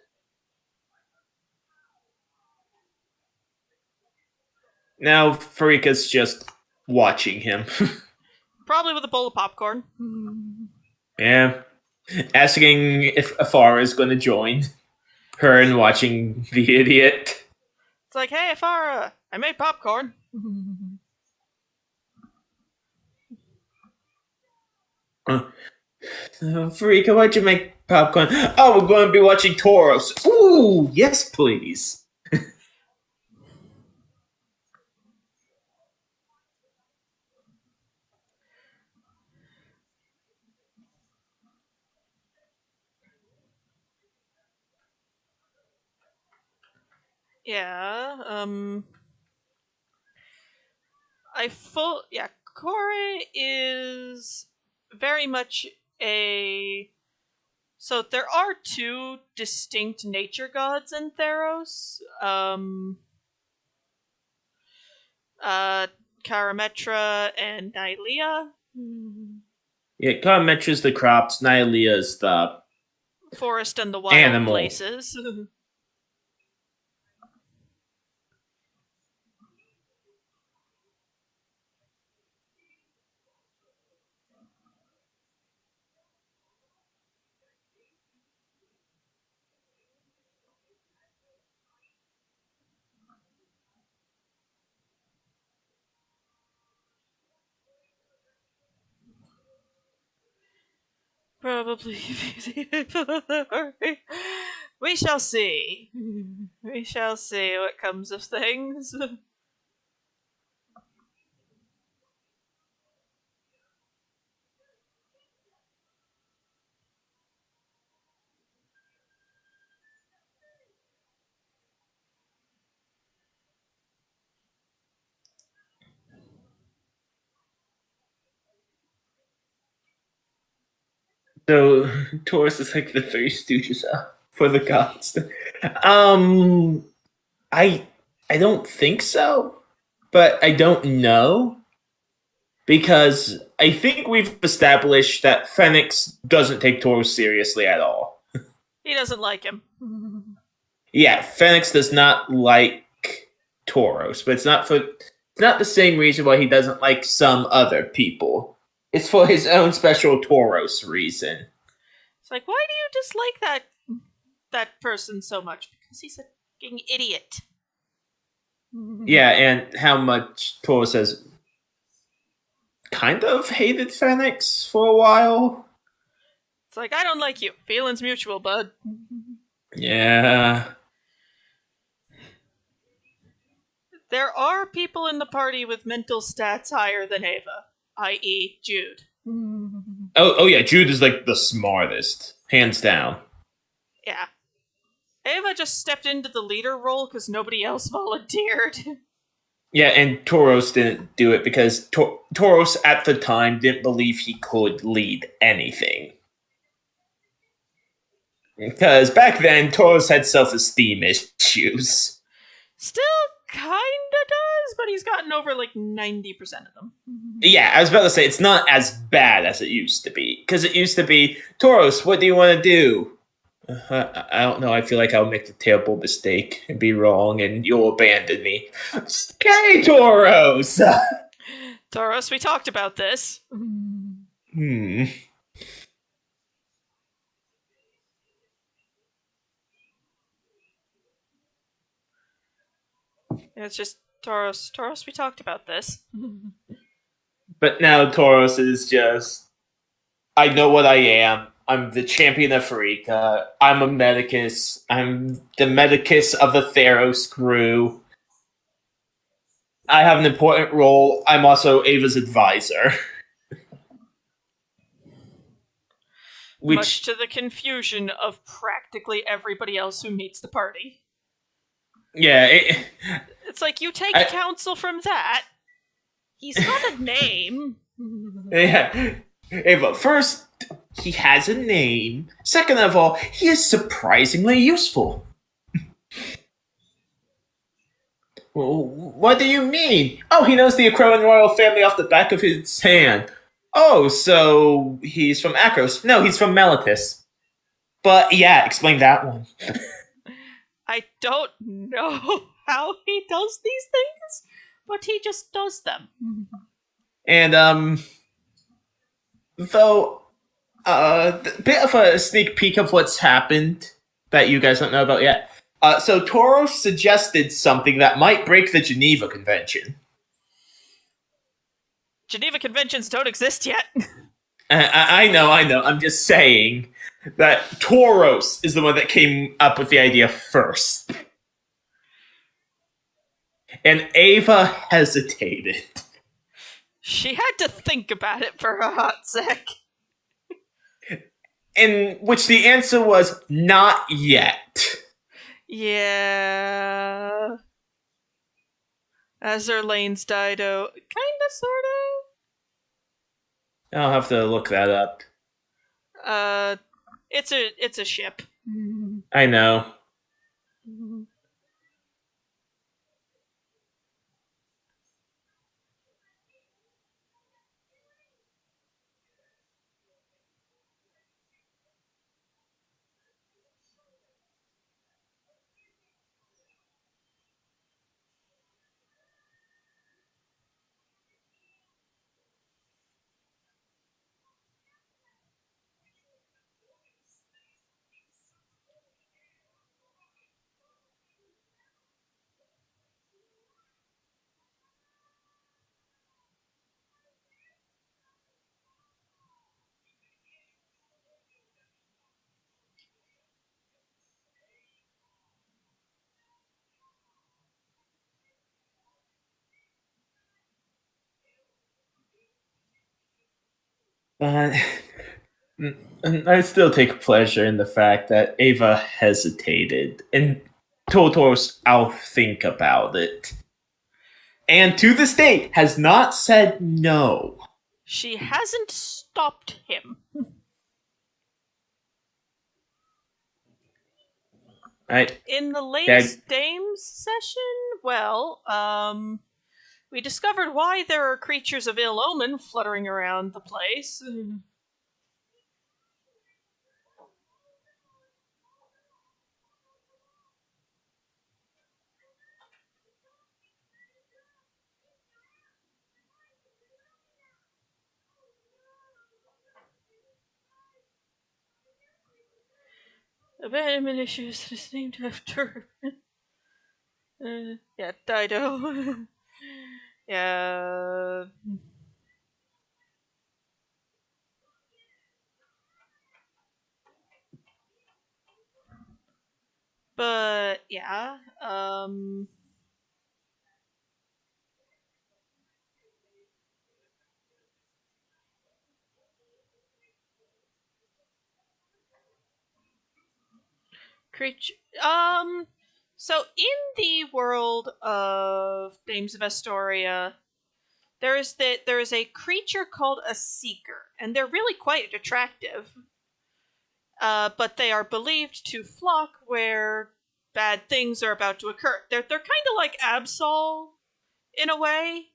Now Farika's just watching him. Probably with a bowl of popcorn. Yeah. Asking if Afara is going to join her and watching the idiot. It's like, hey, Afara, I made popcorn. Farika, why'd you make popcorn? Oh, we're going to be watching Theros. Ooh, yes, please. Yeah, Corey is very much a... So there are two distinct nature gods in Theros. Karametra and Nylea. Yeah, Karametra's the crops, Nylea's the forest and the wild animal. Places. Probably. We shall see. We shall see what comes of things. So Taurus is like the Three Stooges for the gods. I don't think so, but I don't know because I think we've established that Phoenix doesn't take Taurus seriously at all. He doesn't like him. Yeah, Phoenix does not like Tauros, but it's not the same reason why he doesn't like some other people. It's for his own special Tauros reason. It's like, why do you dislike that person so much? Because he's a fucking idiot. Yeah, and how much Tauros has kind of hated Phoenix for a while. It's like, I don't like you. Feelings mutual, bud. Yeah. There are people in the party with mental stats higher than Ava, i.e. Jude. Oh yeah, Jude is like the smartest, hands down. Yeah. Ava just stepped into the leader role because nobody else volunteered. Yeah, and Tauros didn't do it because Tauros at the time didn't believe he could lead anything. Because back then, Tauros had self-esteem issues. Still kinda does, but he's gotten over like 90% of them. Yeah, I was about to say, it's not as bad as it used to be. Because it used to be, Tauros, what do you want to do? I don't know, I feel like I'll make a terrible mistake and be wrong and you'll abandon me. Okay, Tauros! Tauros, we talked about this. It's just, Tauros, we talked about this. But now Tauros is just, I know what I am. I'm the champion of Farika. I'm a medicus. I'm the medicus of the Theros crew. I have an important role. I'm also Ava's advisor. Much Which, to the confusion of practically everybody else who meets the party. yeah, It's like, you take I, counsel from that. He's got a name. yeah. Ava, first, he has a name. Second of all, he is surprisingly useful. Well, what do you mean? Oh, he knows the Akroan royal family off the back of his hand. Oh, so he's from Akros. No, he's from Melitus. But yeah, explain that one. I don't know how he does these things, but he just does them. And though a bit of a sneak peek of what's happened that you guys don't know about yet. So Toro suggested something that might break the Geneva Convention. Geneva Conventions don't exist yet. I know. I'm just saying that Toros is the one that came up with the idea first. And Ava hesitated. She had to think about it for a hot sec. In which the answer was not yet. Yeah. Azur Lane's Dido. Kinda, sorta. I'll have to look that up. It's a ship. I know. But I still take pleasure in the fact that Ava hesitated and told us I'll think about it. And to this date has not said no. She hasn't stopped him. In the latest Dames session, well, we discovered why there are creatures of ill omen fluttering around the place. Abandonment issues that is named after. Yeah, Dido. Yeah. But, yeah, creature. So in the world of Dames of Astoria, there is a creature called a Seeker, and they're really quite attractive. But they are believed to flock where bad things are about to occur. They're kind of like Absol in a way.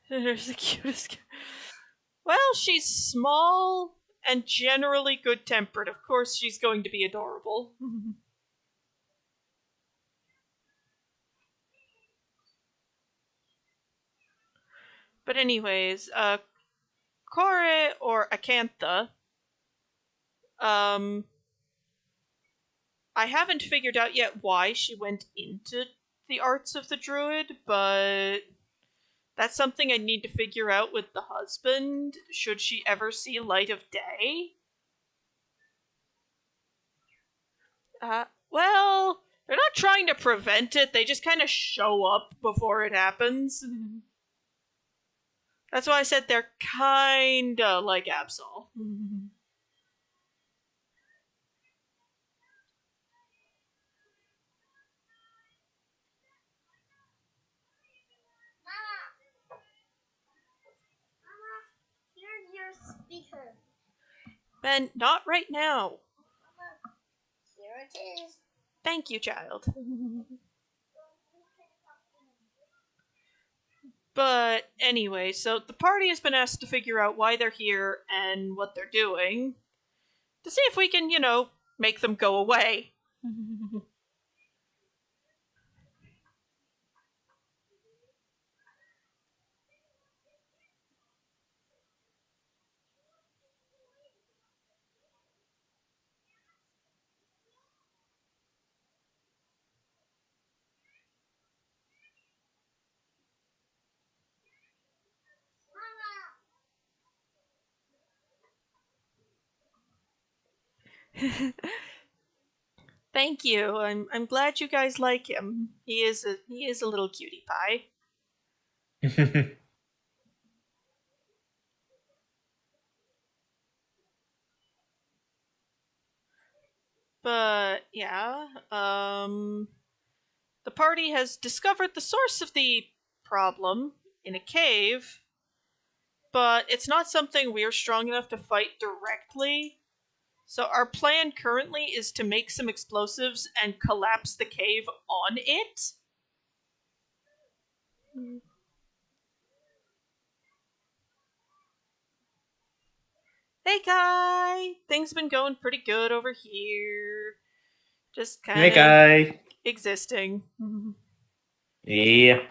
There's the cutest. Well, she's small and generally good tempered. Of course, she's going to be adorable. But anyways, Kore or Acantha, um, I haven't figured out yet why she went into the arts of the druid, but that's something I need to figure out with the husband, should she ever see light of day. Well, they're not trying to prevent it, they just kind of show up before it happens. That's why I said they're kinda like Absol. Here's your speaker. Ben, not right now. Here it is. Thank you, child. But anyway, so the party has been asked to figure out why they're here and what they're doing, to see if we can, make them go away. Thank you. I'm glad you guys like him. He is a little cutie pie. But yeah, the party has discovered the source of the problem in a cave, but it's not something we're strong enough to fight directly. So our plan currently is to make some explosives and collapse the cave on it. Hey guy, things been going pretty good over here. Just Hey, kind of guy. existing. Yeah.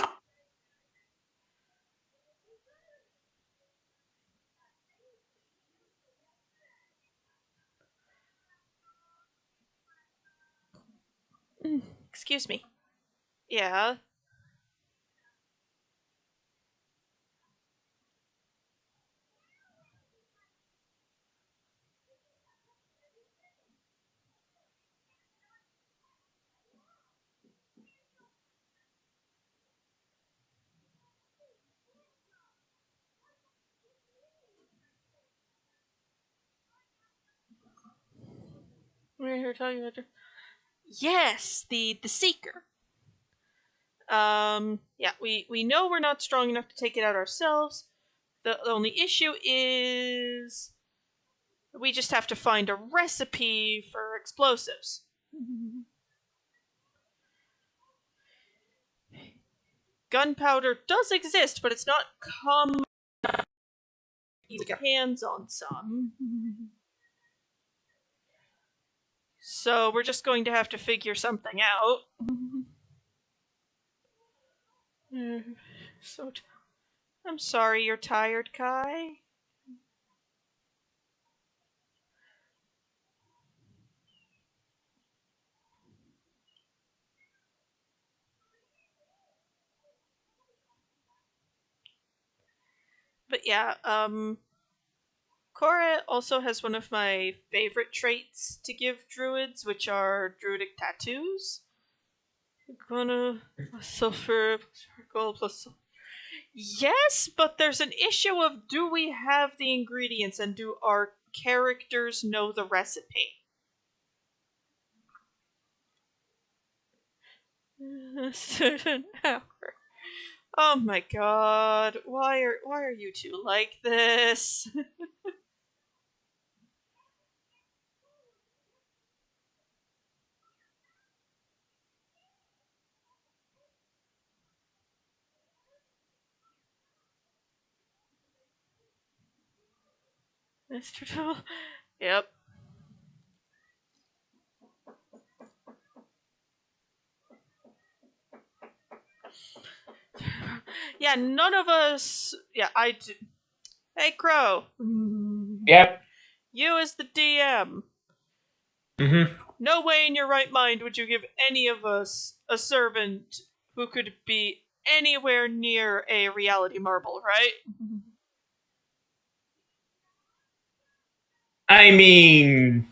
Excuse me. Yeah. We're here to tell you. Yes, the seeker. Yeah, we know we're not strong enough to take it out ourselves. The only issue is we just have to find a recipe for explosives. Gunpowder does exist, but it's not common to get hands on some. So we're just going to have to figure something out. So I'm sorry you're tired, Kai. But yeah, Cora also has one of my favorite traits to give druids, which are druidic tattoos. Gonna sulfur gold plus. Yes, but there's an issue of, do we have the ingredients and do our characters know the recipe? A certain hour. Oh my god, why are you two like this? Mr. Tool? Yep. Yeah, none of us. Yeah, Hey, Crow. Yep. You as the DM. Mm-hmm. No way in your right mind would you give any of us a servant who could be anywhere near a reality marble, right? I mean,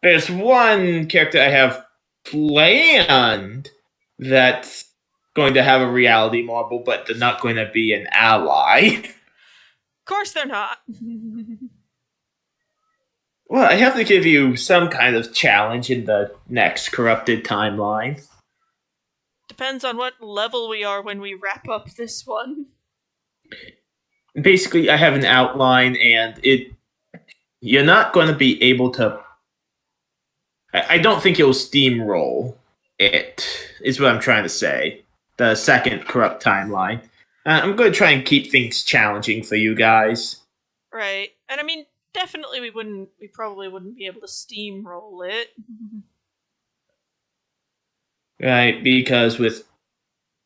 there's one character I have planned that's going to have a reality marble, but they're not going to be an ally. Of course they're not. Well, I have to give you some kind of challenge in the next corrupted timeline. Depends on what level we are when we wrap up this one. Basically, I have an outline, and you're not going to be able to. I don't think you'll steamroll it. Is what I'm trying to say. The second corrupt timeline. I'm going to try and keep things challenging for you guys. Right. And I mean, definitely we probably wouldn't be able to steamroll it. Right, because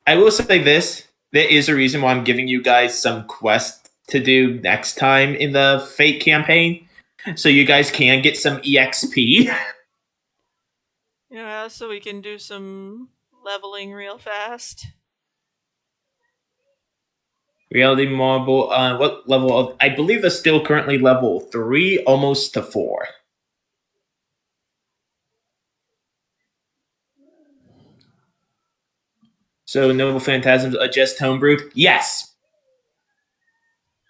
I will say this, there is a reason why I'm giving you guys some quests to do next time in the Fate campaign, so you guys can get some EXP. Yeah, so we can do some leveling real fast. Reality Marble, what level of... I believe they're still currently level 3, almost to 4. So Noble Phantasms are just homebrewed? Yes!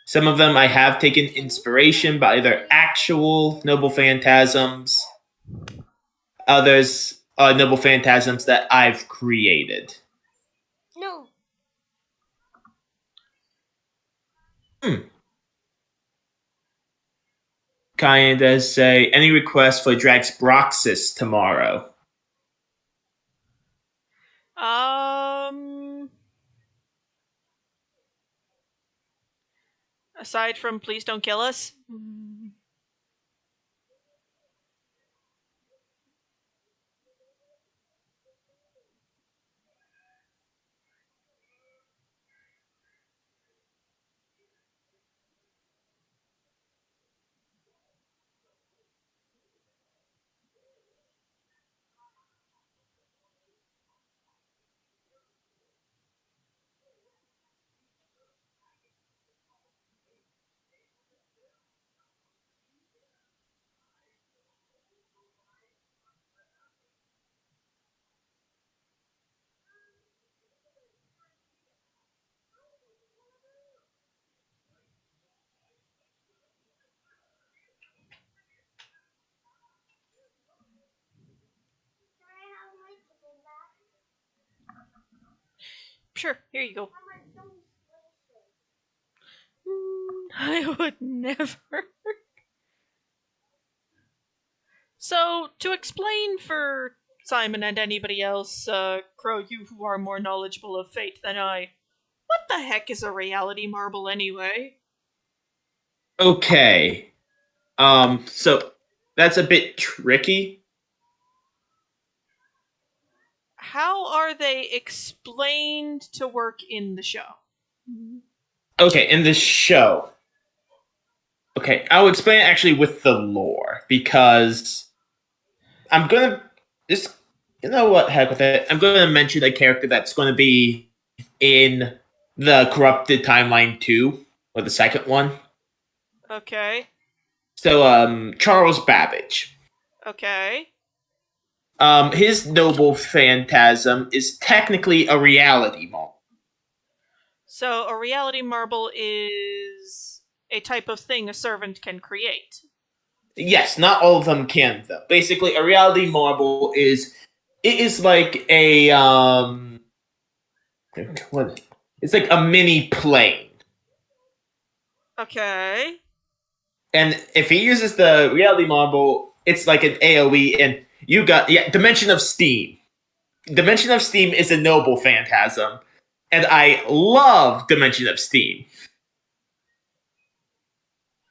Some of them I have taken inspiration by either actual Noble Phantasms, others are Noble Phantasms that I've created. No. Kinda say, any requests for Drax Broxus tomorrow? Aside from please don't kill us. Can I have my chicken back? Sure, here you go. Mama, don't waste it. I would never. So, to explain for Simon and anybody else, Crow, you who are more knowledgeable of fate than I, what the heck is a reality marble anyway? Okay. So that's a bit tricky. How are they explained to work in the show? Okay, in this show. Okay, I'll explain it actually with the lore, because I'm gonna just, you know what, heck with it. I'm gonna mention a character that's gonna be in the Corrupted Timeline 2, or the second one. Okay. So, Charles Babbage. Okay. His noble phantasm is technically a reality marble. So, a reality marble is a type of thing a servant can create. Yes, not all of them can though. Basically, a reality marble is like a what? It's like a mini plane. Okay. And if he uses the reality marble, it's like an AoE, and you got Dimension of Steam. Dimension of Steam is a noble phantasm, and I love Dimension of Steam.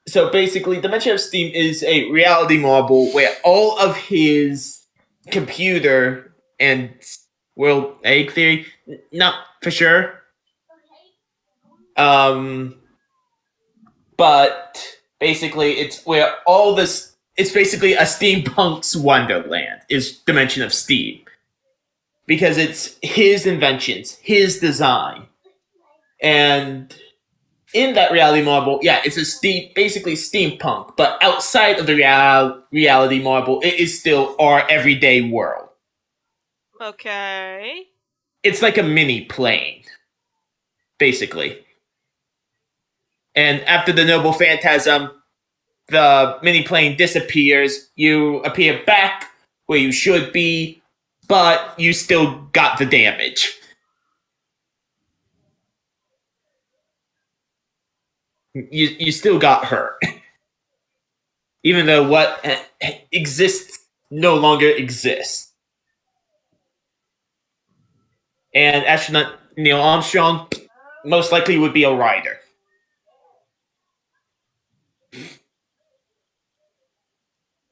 So basically, Dimension of Steam is a reality marble where all of his computer and world egg theory, not for sure. Okay. Um, but basically, it's where all this. It's basically a steampunk's wonderland. Is Dimension of Steam because it's his inventions, his design, and in that reality marble, yeah, it's a basically steampunk. But outside of the reality marble, it is still our everyday world. Okay. It's like a mini plane, basically. And after the noble phantasm, the mini plane disappears. You appear back where you should be, but you still got the damage. You still got hurt. Even though what exists no longer exists. And astronaut Neil Armstrong most likely would be a writer.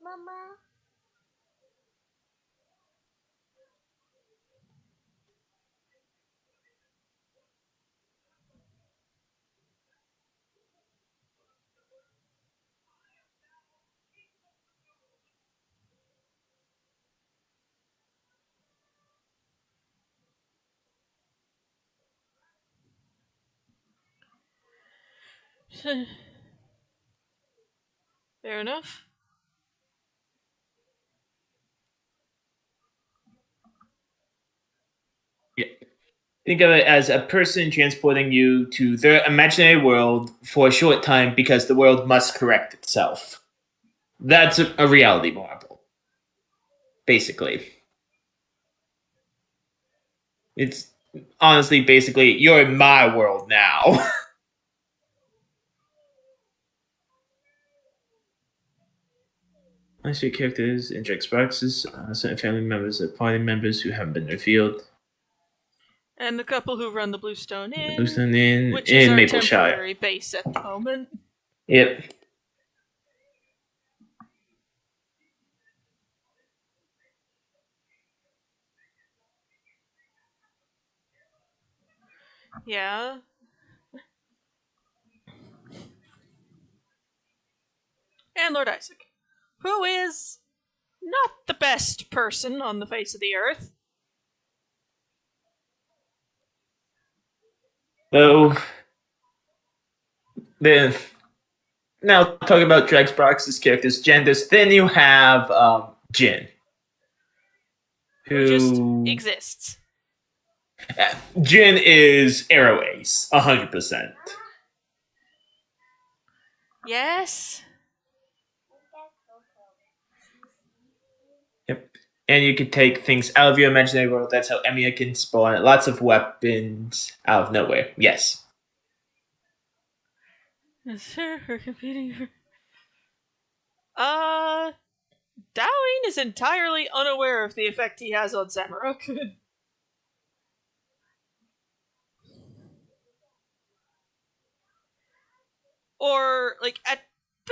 Mama. Fair enough. Yeah. Think of it as a person transporting you to their imaginary world for a short time because the world must correct itself. That's a reality marble, basically. It's honestly basically you're in my world now. I see characters in Jack's boxes, certain family members or party members who haven't been revealed. And the couple who run the Bluestone Inn, Bluestone Inn which is in our Mapleshire. temporary base at the moment. Yep. Yeah. And Lord Isaac, who is not the best person on the face of the earth. So then now talking about Drax Brox's characters, genders, then you have Jin. Who just exists. Jin is Arrow Ace, 100%. Yes. Yep. And you can take things out of your imaginary world. That's how Emiya can spawn lots of weapons out of nowhere. Yes. Sure, we're competing for. Dowing is entirely unaware of the effect he has on Samuruk. Or, like, at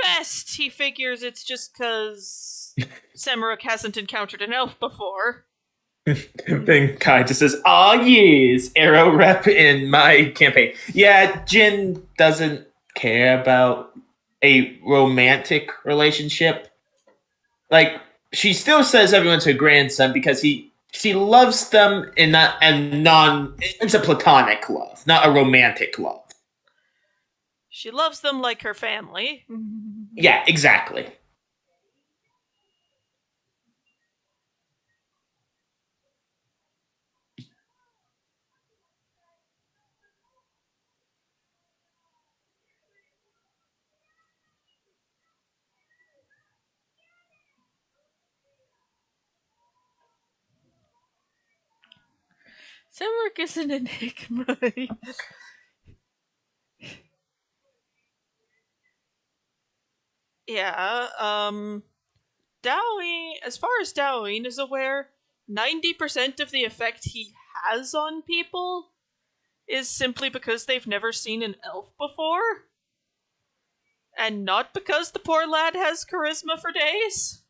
best, he figures it's just because Samuruk hasn't encountered an elf before. Then Kai just says, "Ah, yes, Arrow rep in my campaign." Yeah, Jin doesn't care about a romantic relationship. Like, she still says everyone's her grandson because she loves them in not and non. It's a platonic love, not a romantic love. She loves them like her family. Yeah, exactly. Samuruk is an enigma. Yeah, Dowing, as far as Dowing is aware, 90% of the effect he has on people is simply because they've never seen an elf before. And not because the poor lad has charisma for days.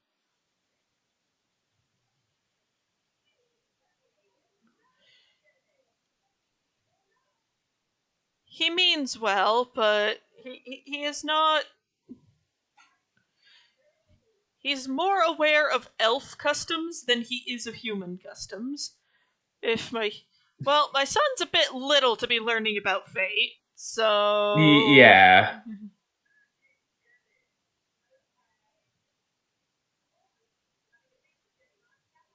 he means well, but he is not. He's more aware of elf customs than he is of human customs. If my my son's a bit little to be learning about fate, so Yeah.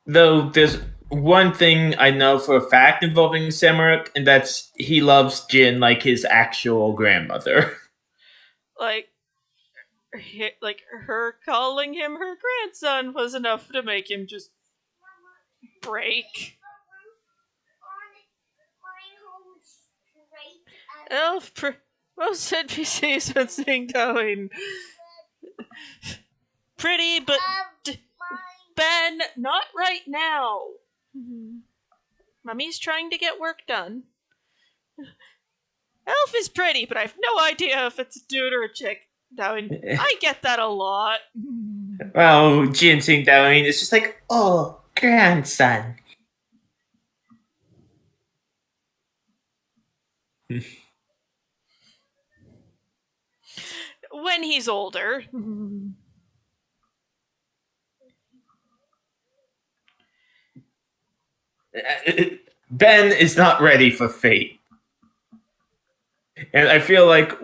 Though there's one thing I know for a fact involving Samuruk, and that's he loves Jin like his actual grandmother. like like her calling him her grandson was enough to make him just break. Elf, most NPCs when seeing going pretty, but Ben, not right now. Mummy's trying to get work done. Elf is pretty, but I have no idea if it's a dude or a chick. I get that a lot. Well, Jin seeing Darwin is just like, oh, grandson. When he's older. Ben is not ready for fate. And I feel like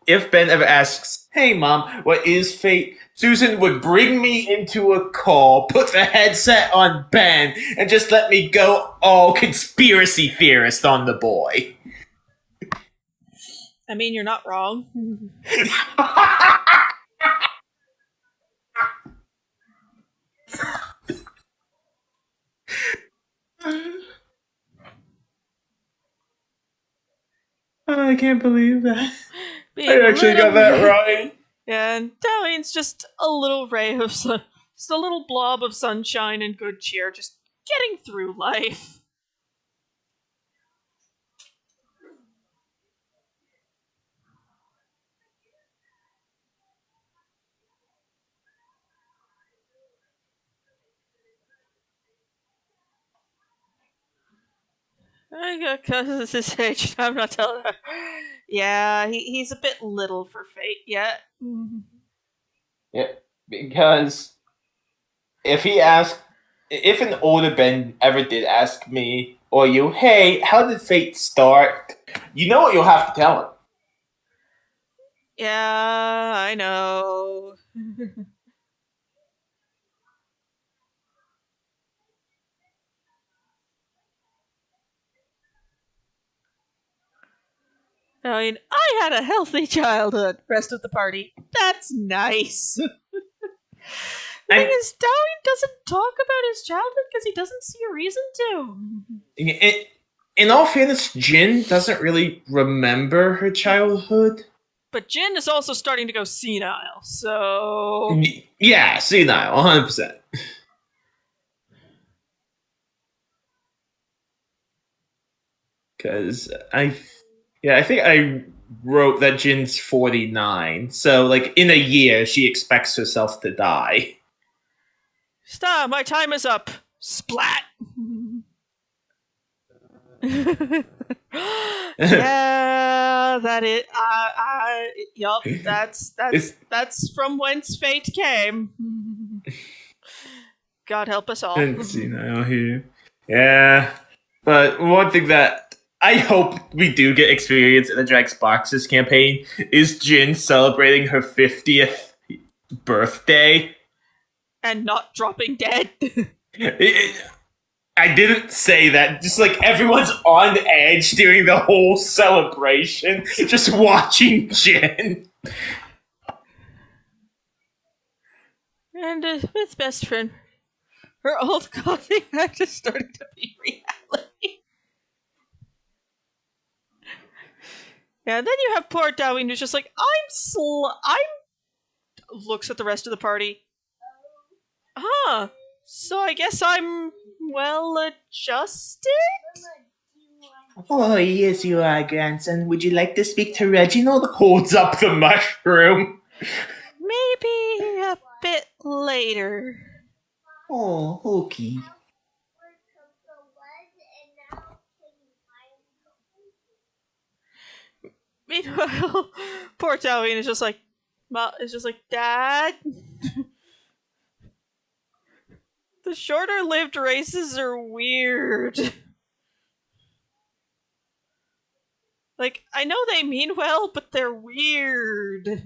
if Ben ever asks, hey mom, what is fate? Susan would bring me into a call, put the headset on Ben, and just let me go all conspiracy theorist on the boy. I mean, you're not wrong. I can't believe that. Being I actually got that right. And Dallion's just a little ray of sun, just a little blob of sunshine and good cheer, just getting through life. I got cousins his age. I'm not telling her. Yeah, he's a bit little for fate yet. Yeah, because if an older Ben ever did ask me or you, hey, how did fate start? You know what you'll have to tell him. Yeah, I know. I mean, I had a healthy childhood. Rest of the party. That's nice. The thing is, Dowling doesn't talk about his childhood because he doesn't see a reason to. In all fairness, Jin doesn't really remember her childhood. But Jin is also starting to go senile, so. Yeah, senile, 100%. Because I think I wrote that Jin's 49. So, like, in a year, she expects herself to die. Stop, my time is up. Splat! Yeah, that it. Yup. That's from whence fate came. God help us all. And senile here. Yeah. But one thing that I hope we do get experience in the Drax Boxes campaign is Jin celebrating her 50th birthday. And not dropping dead. I didn't say that. Just like everyone's on edge during the whole celebration, just watching Jin. And his best friend, her old coffee act is starting to be reality. Yeah, and then you have poor Darwin who's just like, I'm looks at the rest of the party. Huh. So I guess I'm well adjusted? Oh, yes, you are, grandson. Would you like to speak to Reginald? Holds up the mushroom. Maybe a bit later. Oh, okay. Meanwhile, poor Doween is just like, Dad, the shorter-lived races are weird. Like, I know they mean well, but they're weird.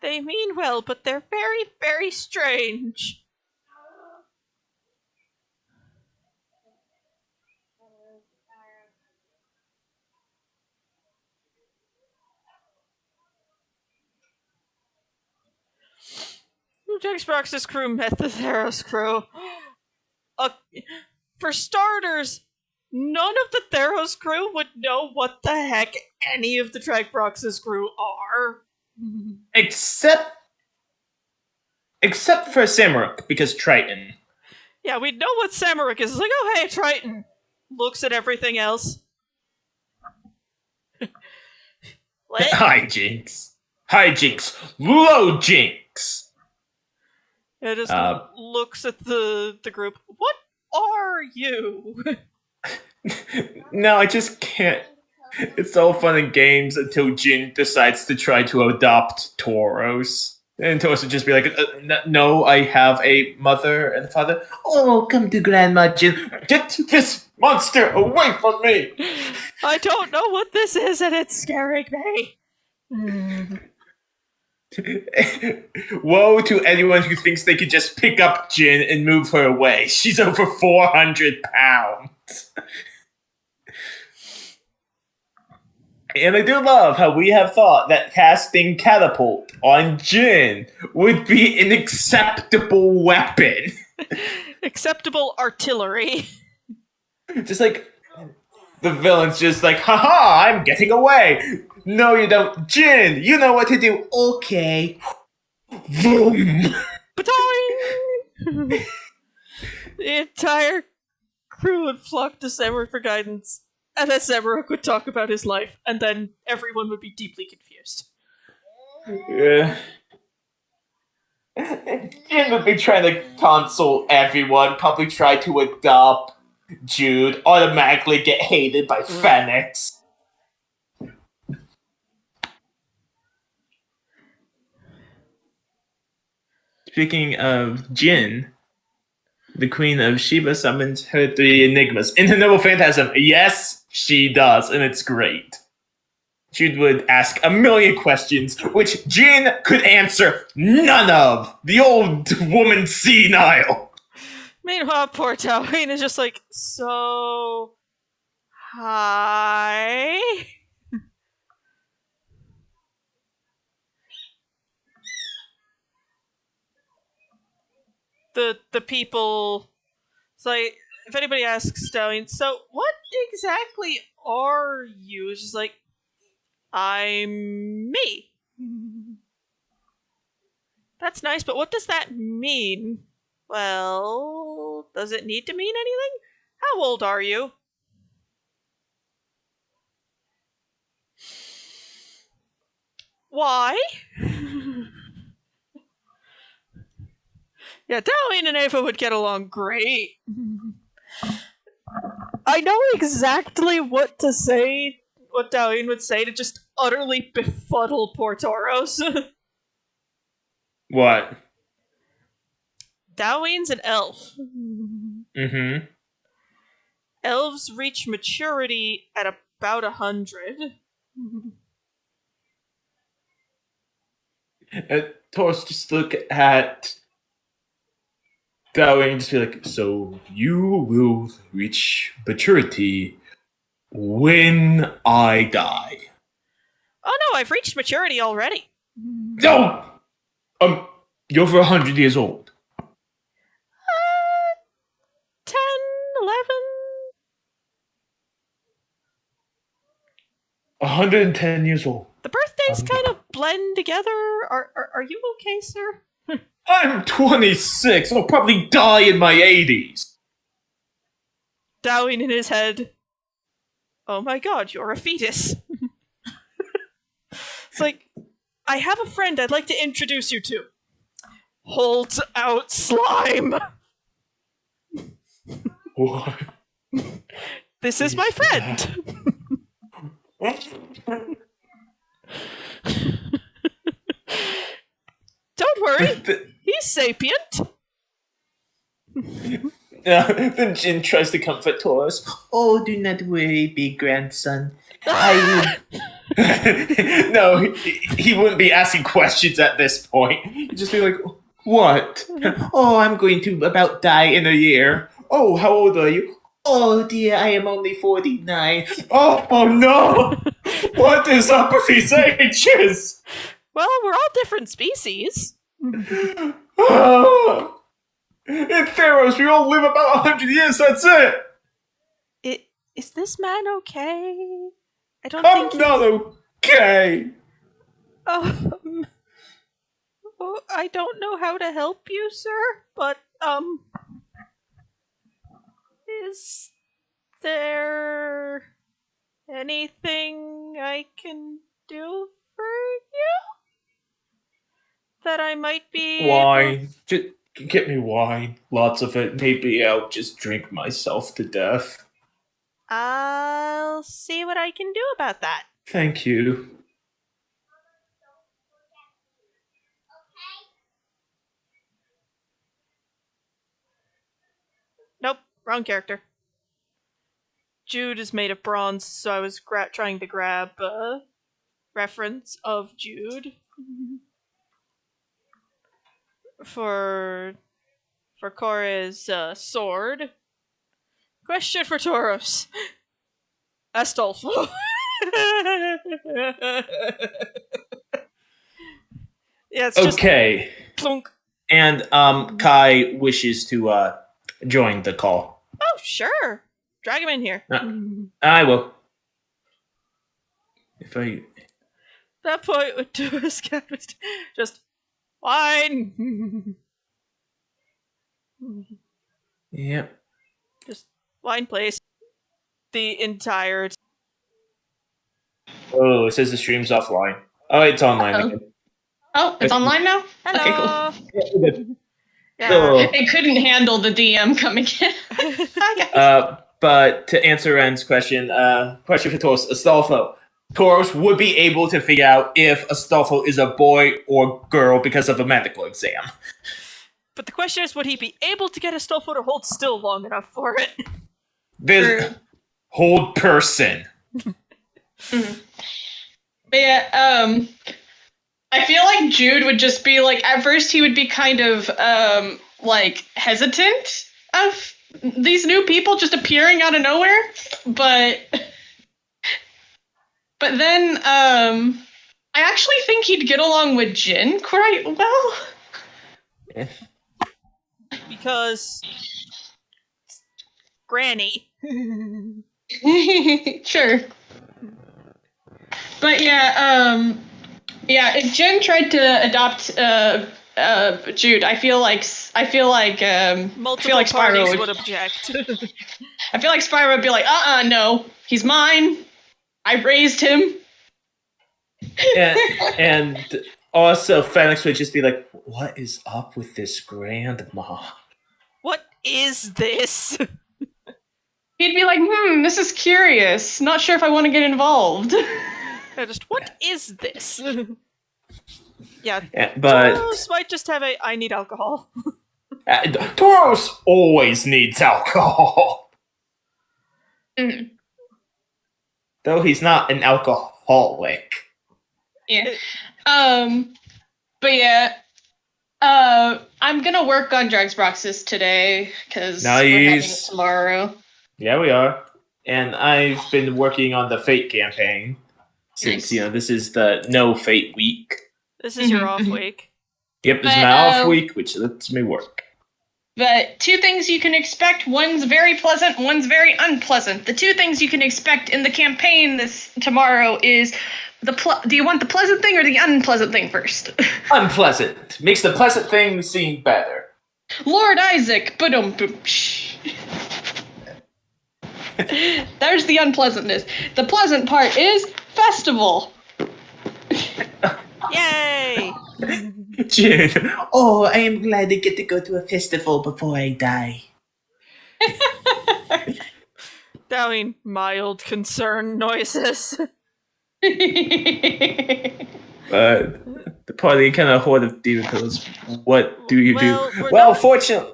They mean well, but they're very, very strange. Jack Sparks' crew met the Theros crew. For starters, none of the Theros crew would know what the heck any of the Trackbrox's crew are. Except for Samuruk, because Triton. Yeah, we know what Samuruk is. It's like, oh hey, Triton. Looks at everything else. Hijinks. Low jinx. It just looks at the group. What are you? No, I just can't. It's all fun and games until Jin decides to try to adopt Theros. And Theros would just be like, no, I have a mother and a father. Oh, come to Grandma Jin. Get this monster away from me! I don't know what this is and it's scaring me. Woe to anyone who thinks they could just pick up Jin and move her away. She's over 400 pounds. And I do love how we have thought that casting Catapult on Jin would be an acceptable weapon. Acceptable artillery. Just like, the villain's just like, haha, I'm getting away. No, you don't. Jin, you know what to do. Okay. Boom. The entire crew would flock to Samuruk for guidance, and then Samuruk would talk about his life, and then everyone would be deeply confused. Yeah. Jin would be trying to console everyone, probably try to adopt Jude, automatically get hated by Phoenix. Speaking of Jin, the Queen of Sheba summons her 3 enigmas in her noble phantasm. Yes, she does, and it's great. Jude would ask a million questions, which Jin could answer none of. The old woman senile. Meanwhile, poor Doween is just like, so... Hi? The people... It's like, if anybody asks Doween, so what exactly are you? It's just like, I'm me. That's nice, but what does that mean? Well, does it need to mean anything? How old are you? Why? Yeah, Doween and Ava would get along great. I know exactly what to say, what Doween would say to just utterly befuddle poor Theros. What? Doween's an elf. Mm-hmm. Elves reach maturity at about 100. Taurus just look at Dowling and just be like, so you will reach maturity when I die. Oh no, I've reached maturity already. No! You're over 100 years old. 10, 11? 110 years old. The birthdays kind of blend together. Are you okay, sir? I'm 26. I'll probably die in my 80s. Dowling in his head. Oh my god, you're a fetus. It's like, I have a friend I'd like to introduce you to. Holds out slime. What? This is my friend. Don't worry, he's sapient. Then Jin tries to comfort Taurus. Oh, do not worry, big grandson. I would. No, he wouldn't be asking questions at this point. He'd just be like, "What? Oh, I'm going to about die in a year. Oh, how old are you? Oh dear, I am only 49. Oh no! What is up with these ages? Well, we're all different species. Oh. In Theros, we all live about 100 years, that's it! Is this man okay? I don't I'm think not okay! Oh, I don't know how to help you, sir, but, is there anything I can do for you? That I might be Wine. Just get me wine. Lots of it. Maybe I'll just drink myself to death. I'll see what I can do about that. Thank you. Nope, wrong character. Jude is made of bronze, so I was trying to grab a reference of Jude for Kore's sword. Question for Tauros. Astolfo. Yeah, it's just Okay. plunk. And Kai wishes to join the call. Oh, sure. Drag him in here. I will. If I That point would do us just wine. Yep. Just wine, please. The entire. Oh, it says the stream's offline. Oh, it's online again. Oh, it's online now? Hello. Okay, cool. Yeah. Oh. It couldn't handle the DM coming in. Hi, guys. But to answer Ren's question, question for Taurus, Astolfo. Taurus would be able to figure out if Astolfo is a boy or girl because of a medical exam. But the question is, would he be able to get Astolfo to hold still long enough for it? This hold person. But yeah, I feel like Jude would just be like, at first he would be kind of, like, hesitant of these new people just appearing out of nowhere, but then, I actually think he'd get along with Jin quite well. Because Granny. Sure. But yeah, if Jin tried to adopt Jude, I feel like Multiple Spyro parties would object. I feel like Spyro would be like, no, he's mine. I raised him. And also Felix would just be like, what is up with this grandma? What is this? He'd be like, this is curious. Not sure if I want to get involved. What is this? Yeah, but Tauros might just have I need alcohol. Tauros always needs alcohol. Mm. Though he's not an alcoholic. Yeah. But yeah. I'm gonna work on Dragsbroxus today, because we're having it tomorrow. Yeah, we are. And I've been working on the Fate campaign. Since, Nice. This is the no Fate week. This is your off week. Yep, this is But, my off week, which lets me work. But two things you can expect. One's very pleasant, one's very unpleasant. The two things you can expect in the campaign tomorrow is do you want the pleasant thing or the unpleasant thing first? Unpleasant. Makes the pleasant thing seem better. Lord Isaac, There's the unpleasantness. The pleasant part is festival. Yay! June. Oh, I am glad I get to go to a festival before I die. Dowing mild concern noises. But the party kind of horde of demon pillars. What do you Well, do? we're Well, not- fortunately,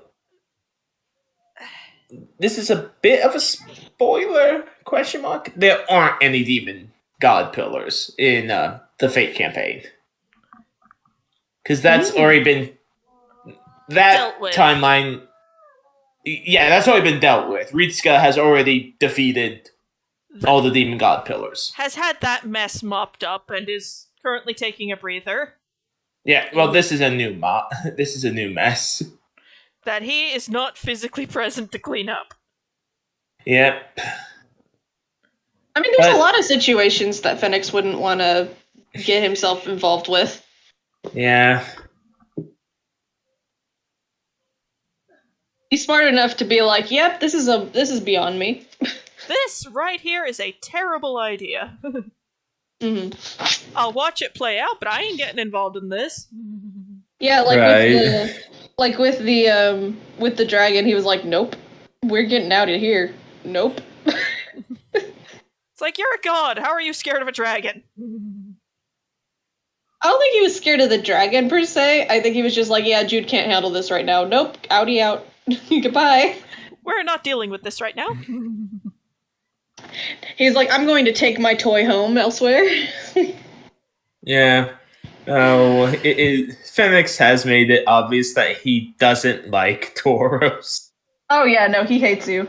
this is a bit of a spoiler? Question mark. There aren't any demon god pillars in the Fate campaign because that's already been that Dealt with. timeline. Yeah, that's already been dealt with. Ritsuka has already defeated all the demon god pillars. Has had that mess mopped up and is currently taking a breather. Yeah, well, this is a new This is a new mess. That he is not physically present to clean up. Yep. I mean, there's a lot of situations that Phoenix wouldn't want to get himself involved with. Yeah. He's smart enough to be like, "Yep, this is beyond me." This right here is a terrible idea. Mm-hmm. I'll watch it play out, but I ain't getting involved in this. Yeah, like Right. with the dragon, he was like, "Nope, we're getting out of here." Nope. It's like, you're a god. How are you scared of a dragon? I don't think he was scared of the dragon per se. I think he was just like, "Yeah, Jude can't handle this right now. Nope, outie out. Goodbye." We're not dealing with this right now. He's like, "I'm going to take my toy home elsewhere." Yeah. Oh, Phoenix has made it obvious that he doesn't like Tauros. Oh yeah, no, he hates you.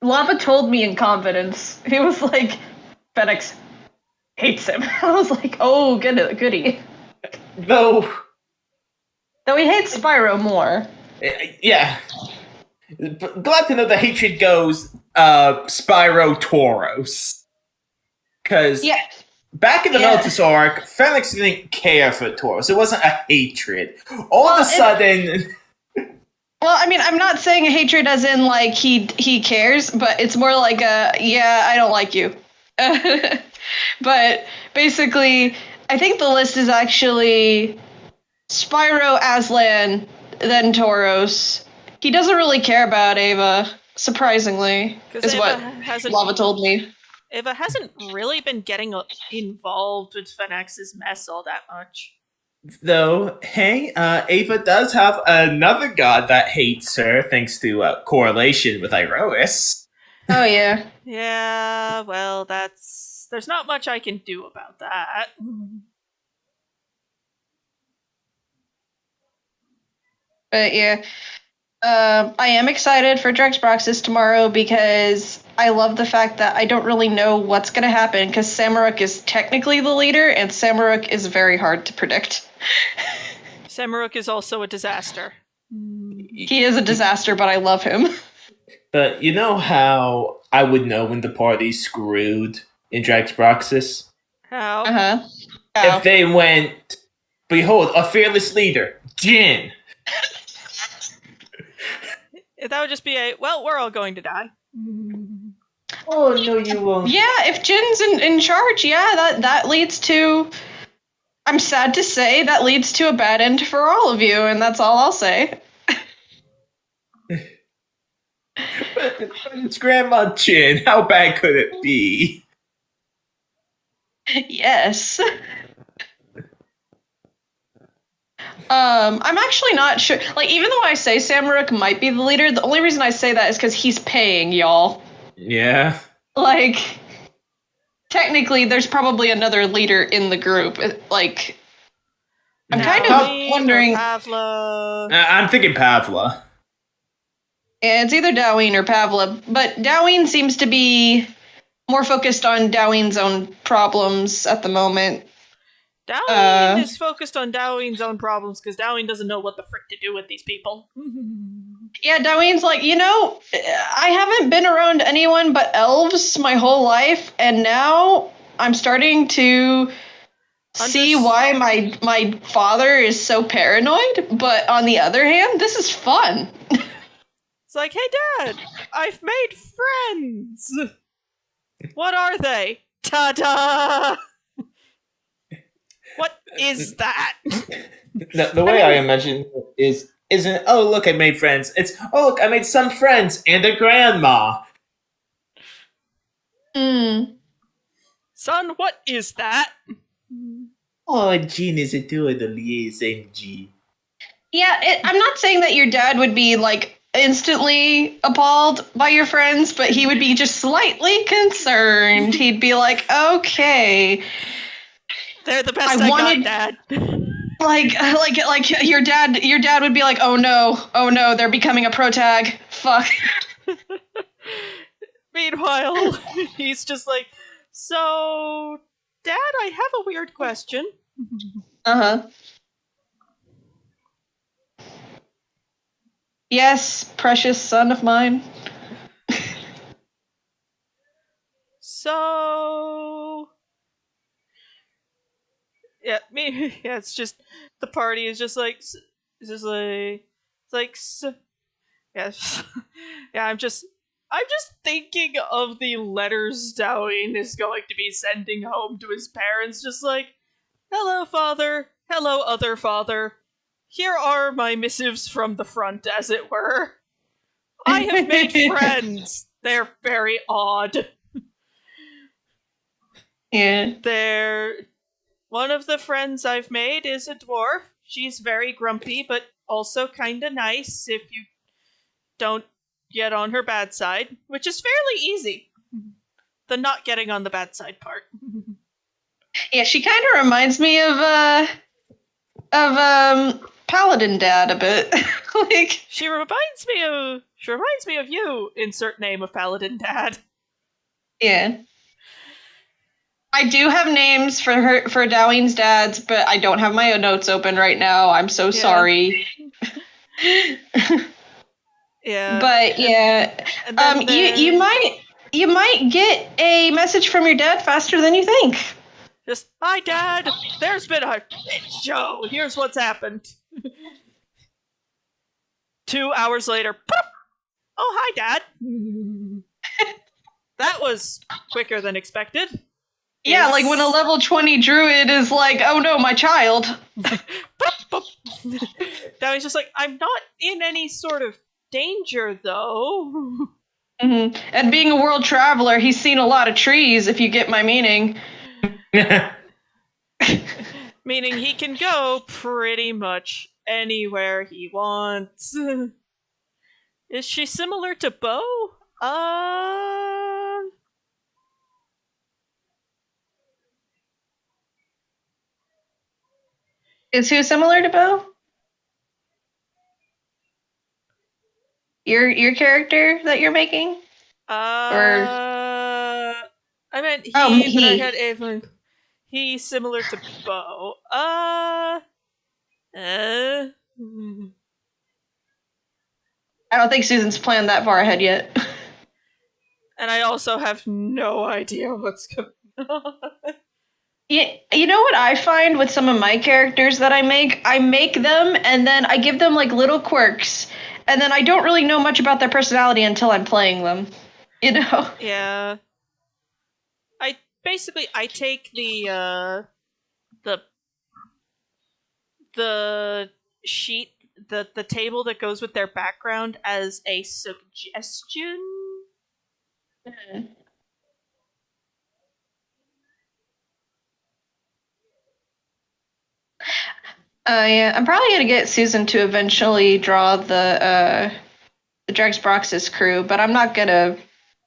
Lava told me in confidence. He was like, "Phoenix hates him." I was like, "Oh, goody." Though, Though he hates Spyro more. yeah. Glad to know the hatred goes Spyro Tauros. Because Yeah. back in the Yeah. Meltus arc, Phoenix didn't care for Tauros. It wasn't a hatred. All of a sudden... Well, I mean, I'm not saying hatred as in like he cares, but it's more like I don't like you. But basically, I think the list is actually Spyro, Aslan, then Tauros. He doesn't really care about Ava, surprisingly, 'Cause is Ava what hasn't- Lava told me. Eva hasn't really been getting involved with Phoenix's mess all that much. Though, hey, Ava does have another god that hates her, thanks to correlation with Iroas. Oh yeah. Yeah, well, there's not much I can do about that. But yeah. I am excited for Drex Broxus tomorrow because I love the fact that I don't really know what's going to happen because Samuruk is technically the leader and Samuruk is very hard to predict. Samuruk is also a disaster. He is a disaster, but I love him. But you know how I would know when the party's screwed in Drax Broxus? How? Uh-huh. If they went, behold, a fearless leader, Jin. That would just be we're all going to die. Oh, no, you won't. Yeah, if Jin's in charge, yeah, that leads to... I'm sad to say, that leads to a bad end for all of you, and that's all I'll say. But it's Grandma Jin. How bad could it be? Yes. I'm actually not sure. Like, even though I say Samuruk might be the leader, the only reason I say that is because he's paying y'all. Yeah. Like, technically, there's probably another leader in the group. Like, I'm kind of wondering. Pavla. I'm thinking Pavla. Yeah, it's either Doween or Pavla, but Doween seems to be more focused on Doween's own problems at the moment. Doween is focused on Doween's own problems because Doween doesn't know what the frick to do with these people. Yeah, Doween's like, I haven't been around anyone but elves my whole life, and now I'm starting to see why my father is so paranoid, but on the other hand, this is fun. It's like, hey Dad, I've made friends! What are they? Ta-da! What is that? The way I imagine it isn't, oh, look, I made friends. It's, oh, look, I made some friends and a grandma. Son, what is that? Oh, Jean is adorably SMG. Yeah, I'm not saying that your dad would be like instantly appalled by your friends, but he would be just slightly concerned. He'd be like, "Okay, They're the best I I wanted- got, Dad. like your dad would be like, "Oh no, they're becoming a protag. Fuck." Meanwhile, he's just like, so, Dad, I have a weird question. Uh-huh. Yes, precious son of mine. So, yeah, me. Yeah, it's just the party is just like, it's just like, it's like, yeah, yeah. I'm just thinking of the letters Dowling is going to be sending home to his parents. Just like, hello, father. Hello, other father. Here are my missives from the front, as it were. I have made friends. They're very odd. Yeah. One of the friends I've made is a dwarf. She's very grumpy, but also kinda nice if you don't get on her bad side, which is fairly easy. The not getting on the bad side part. Yeah, she kind of reminds me of Paladin Dad a bit. Like, She reminds me of you, insert name of Paladin Dad. yeah. I do have names for Doween's dads, but I don't have my notes open right now. I'm so sorry. Yeah. But yeah, And then you might get a message from your dad faster than you think. just, hi, Dad! There's been a show! Here's what's happened. 2 hours later, poof! Oh, hi, Dad! That was quicker than expected. Yeah, like when a level 20 druid is like, "Oh no, my child." Now he's just like, I'm not in any sort of danger, though. Mm-hmm. And being a world traveler, he's seen a lot of trees, if you get my meaning. Meaning he can go pretty much anywhere he wants. Is she similar to Bo? Is who similar to Bo? Your character that you're making? I meant he, but I had Evelyn. He's similar to Bo. I don't think Susan's planned that far ahead yet. And I also have no idea what's going on. You know what I find with some of my characters that I make? I make them and then I give them like little quirks, and then I don't really know much about their personality until I'm playing them. You know? Yeah. I take the sheet, the table that goes with their background as a suggestion. Yeah, I'm probably gonna get Susan to eventually draw the Drex Brox's crew, but I'm not gonna,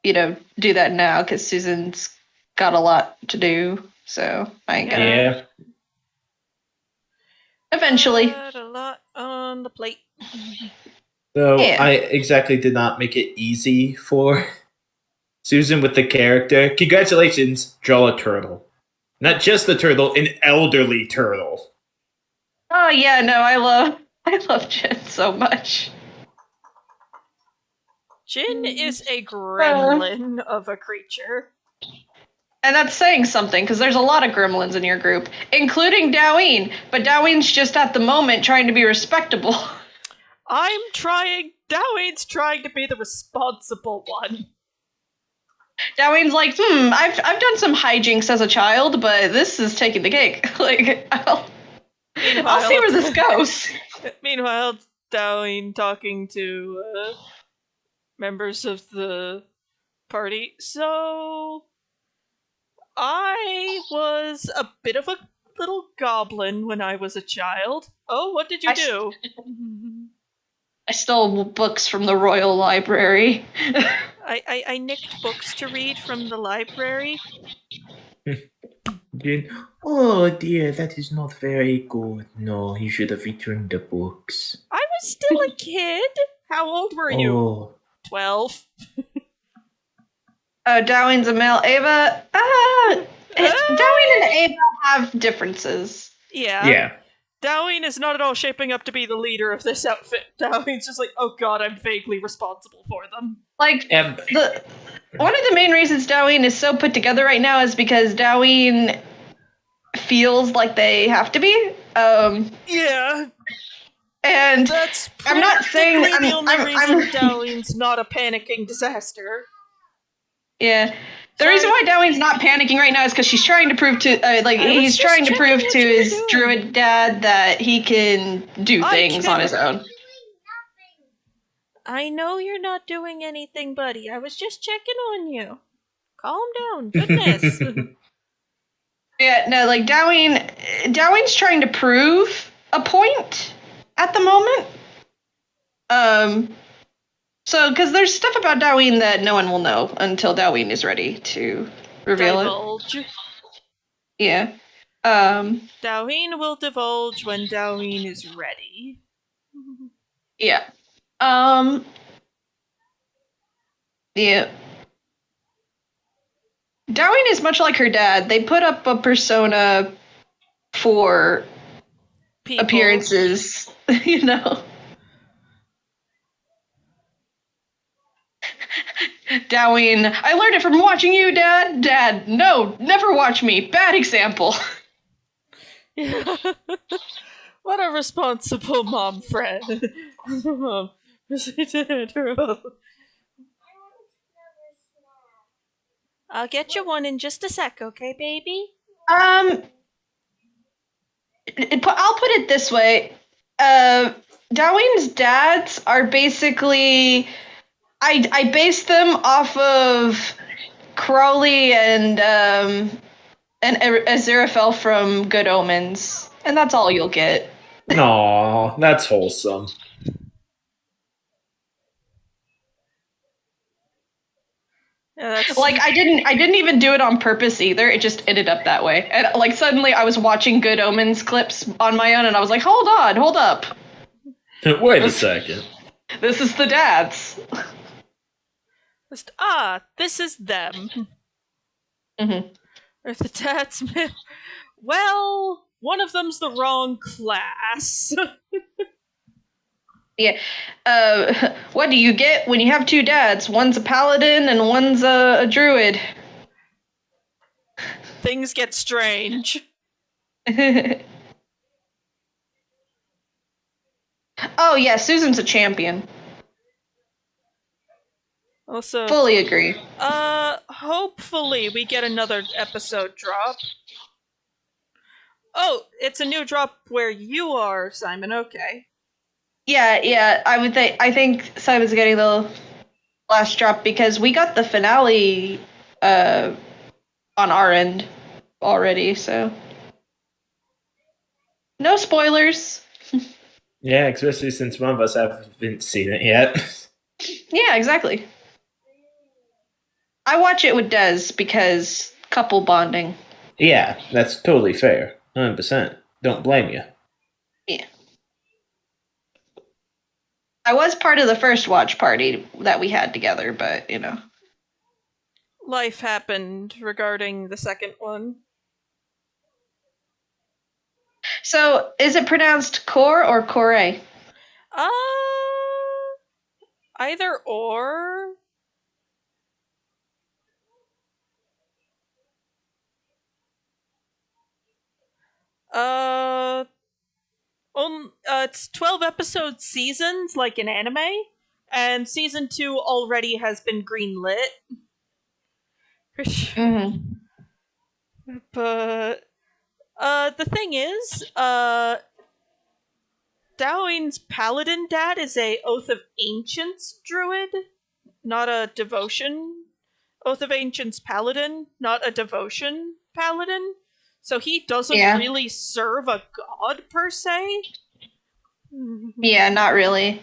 do that now because Susan's got a lot to do. So I ain't gonna. Yeah. Eventually. Got a lot on the plate. So Yeah. I exactly did not make it easy for Susan with the character. Congratulations, draw a turtle. Not just a turtle, an elderly turtle. Oh yeah, no, I love Jen so much. Jin is a gremlin of a creature. And that's saying something, because there's a lot of gremlins in your group, including Doween. But Doween's just at the moment trying to be respectable. Doween's trying to be the responsible one. Doween's like, I've done some hijinks as a child, but this is taking the cake. Like, I'll see where this goes. Meanwhile, Doween talking to members of the party. So, I was a bit of a little goblin when I was a child. Oh, what did you do? I stole books from the Royal Library. I nicked books to read from the library. Oh dear, that is not very good. No, you should have returned the books. I was still a kid. How old were you? Oh, 12. Dowing's a male. Ava, Dowing and Ava have differences. Yeah. Dowing is not at all shaping up to be the leader of this outfit. Dowing's just like, oh god, I'm vaguely responsible for them. Like, one of the main reasons Dowing is so put together right now is because Dowing feels like they have to be. Yeah. And that's I'm not saying the only reason Dowing's not a panicking disaster. Yeah. The reason why Dowing's not panicking right now is because she's trying to prove to, he's trying to prove to his druid dad that he can do things on his own. I know you're not doing anything, buddy. I was just checking on you. Calm down. Goodness. Yeah, no, like Dowing's trying to prove a point at the moment. So, because there's stuff about Dowing that no one will know until Dowing is ready to reveal Divulge. it. Yeah. Dowing will divulge when Dowing is ready. Yeah. Yeah. Dowing is much like her dad. They put up a persona for People. Appearances, you know. Dowing, I learned it from watching you, Dad. Dad, no, never watch me. Bad example. Yeah. What a responsible mom friend. I'll get you one in just a sec, okay, baby? I'll put it this way. Dowing's dads are basically... I base them off of Crowley and Aziraphale from Good Omens. And that's all you'll get. Aw, that's wholesome. Yeah, like I didn't even do it on purpose either. It just ended up that way. And like suddenly I was watching Good Omens clips on my own and I was like, hold up. Wait a second. This is the dads. This is them. Mm-hmm. Or the dads. Well, one of them's the wrong class. Yeah. What do you get when you have two dads? One's a paladin and one's a druid. Things get strange. Oh yeah, Susan's a champion. Also, fully agree. Hopefully we get another episode drop. Oh, it's a new drop where you are, Simon. Okay. Yeah. I think Simon's getting the last drop because we got the finale on our end already, so no spoilers. Yeah, especially since one of us haven't seen it yet. Yeah, exactly. I watch it with Des because couple bonding. Yeah, that's totally fair. 100%. Don't blame you. Yeah. I was part of the first watch party that we had together, but, you know. Life happened regarding the second one. So, is it pronounced core or core? Either or. It's 12 episode seasons, like an anime, and season 2 already has been greenlit. Mm-hmm. But, the thing is, Dowing's paladin dad is a Oath of Ancients druid, not a devotion Oath of Ancients paladin, not a devotion paladin. So he doesn't Yeah. really serve a god per se. Yeah, not really.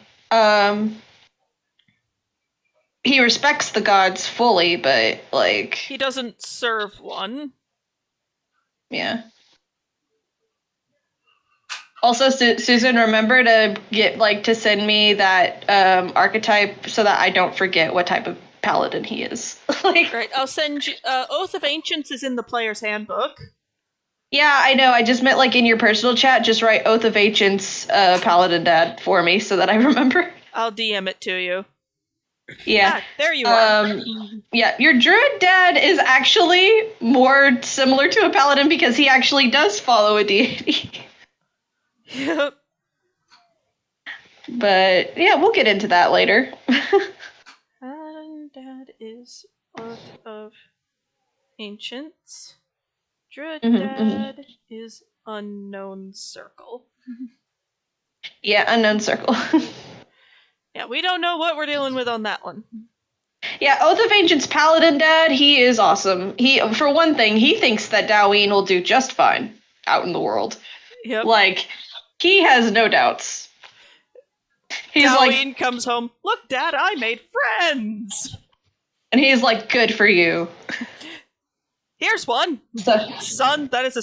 He respects the gods fully, but like, He doesn't serve one. yeah. Also, Susan, remember to to send me that archetype so that I don't forget what type of paladin he is. Like, Right, I'll send you. Oath of Ancients is in the player's handbook. yeah, I know. I just meant like in your personal chat, just write Oath of Ancients paladin dad for me so that I remember. I'll DM it to you. Yeah. There you are. Yeah, your druid dad is actually more similar to a paladin because he actually does follow a deity. Yep. But yeah, we'll get into that later. And Dad is Oath of Ancients. Druid Dad is Unknown Circle. Yeah, unknown circle. Yeah, we don't know what we're dealing with on that one. Yeah, Oath of Ancients paladin dad, he is awesome. He, for one thing, he thinks that Doween will do just fine out in the world. Yep. Like, he has no doubts. He's Doween comes home. Look, Dad, I made friends. And he's like, good for you. Here's one. So, Son, that is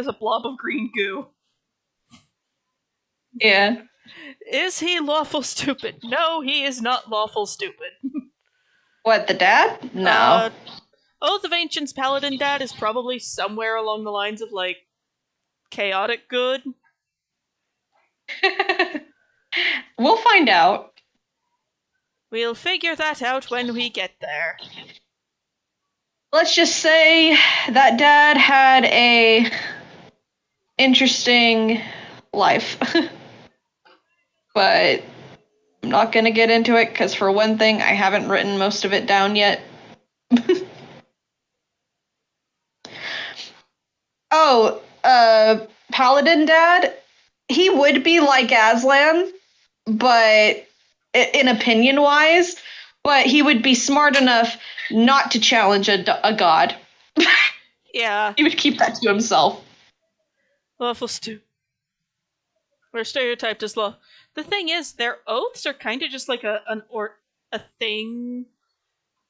a blob of green goo. yeah. Is he lawful stupid? No, he is not lawful stupid. What, the dad? No. Oath of Ancients Paladin Dad is probably somewhere along the lines of, like, chaotic good. We'll find out. We'll figure that out when we get there. Let's just say that dad had a interesting life. But I'm not gonna get into it because, for one thing, I haven't written most of it down yet. Oh, Paladin Dad, he would be like Aslan, but in opinion wise, but he would be smart enough not to challenge a god. Yeah. He would keep that to himself. Lawful stew. We're stereotyped as law. The thing is, their oaths are kind of just like a thing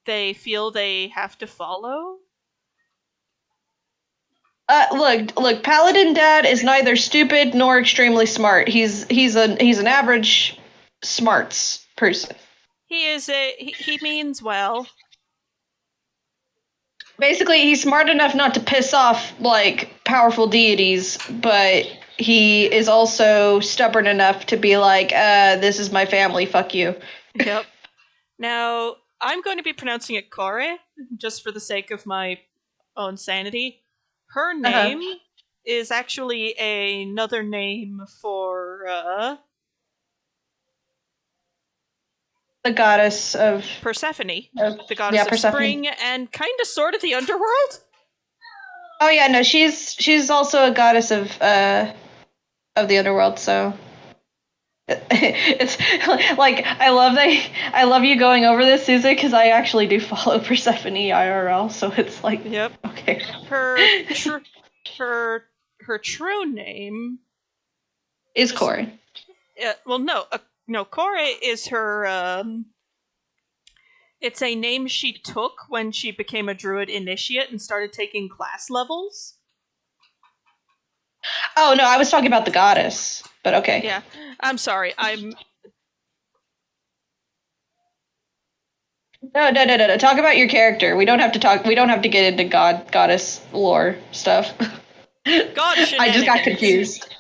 they feel they have to follow. Look, Paladin Dad is neither stupid nor extremely smart. He's an average smarts person. He means well. Basically, he's smart enough not to piss off, like, powerful deities, but he is also stubborn enough to be like, this is my family, fuck you. Yep. Now, I'm going to be pronouncing it Kore, just for the sake of my own sanity. Her name is actually another name for, The goddess of Persephone. The goddess of Persephone. spring and kind of sort of the underworld. Oh yeah, no, she's also a goddess of the underworld, so it's like I love you going over this, Susan, because I actually do follow Persephone IRL, so it's like, yep. Okay. Her true name is Corey. Well, no, Kore is her. It's a name she took when she became a druid initiate and started taking class levels. Oh no, I was talking about the goddess, but okay. Yeah, I'm sorry. No. Talk about your character. We don't have to talk. We don't have to get into goddess lore stuff. God shenanigans. I just got confused.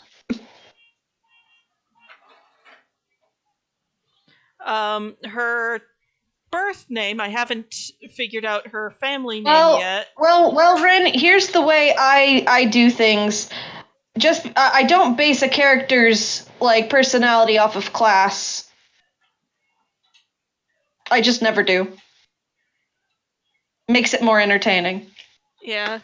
Her birth name, I haven't figured out her family name yet. Well, Ren, here's the way I do things. Just I don't base a character's like personality off of class. I just never do. Makes it more entertaining. Yeah.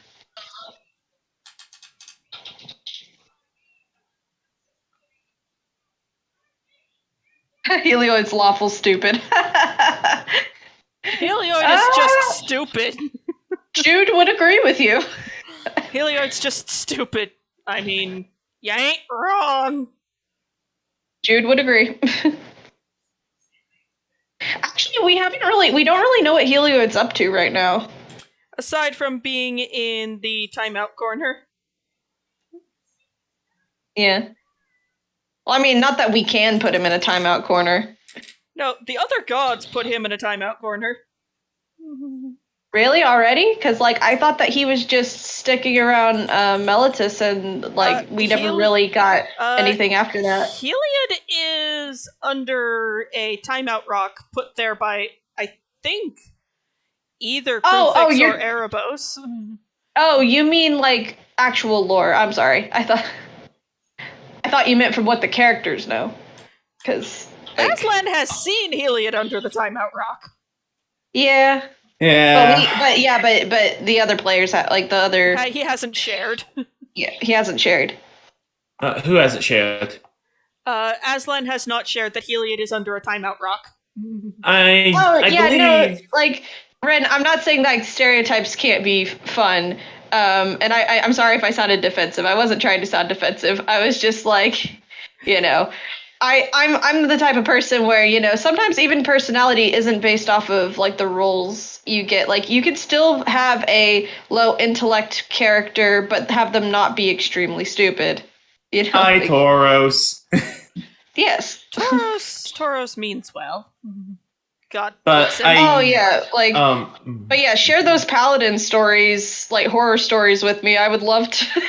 Helioid's lawful stupid. Helioid is just stupid. Jude would agree with you. Helioid's just stupid. I mean, you ain't wrong. Jude would agree. Actually, we don't really know what Helioid's up to right now. Aside from being in the timeout corner. Yeah. Well, I mean, not that we can put him in a timeout corner. No, the other gods put him in a timeout corner. Really? Already? Because, I thought that he was just sticking around Meletus and, we never really got anything after that. Heliod is under a timeout rock put there by, I think, either Kruthix or Erebos. Oh, you mean, actual lore. I'm sorry. I thought you meant from what the characters know. Because... Aslan has seen Heliod under the timeout rock. Yeah. Yeah. But the other players have, the other... He hasn't shared. Yeah, he hasn't shared. Who hasn't shared? Aslan has not shared that Heliod is under a timeout rock. I believe... No, Ren, I'm not saying that stereotypes can't be fun. And I'm sorry if I sounded defensive. I wasn't trying to sound defensive. I was just I'm the type of person where, sometimes even personality isn't based off of, the roles you get. You could still have a low intellect character, but have them not be extremely stupid. Hi, Theros. Yes. Theros means well. God but but yeah, share those paladin stories, horror stories with me. I would love to.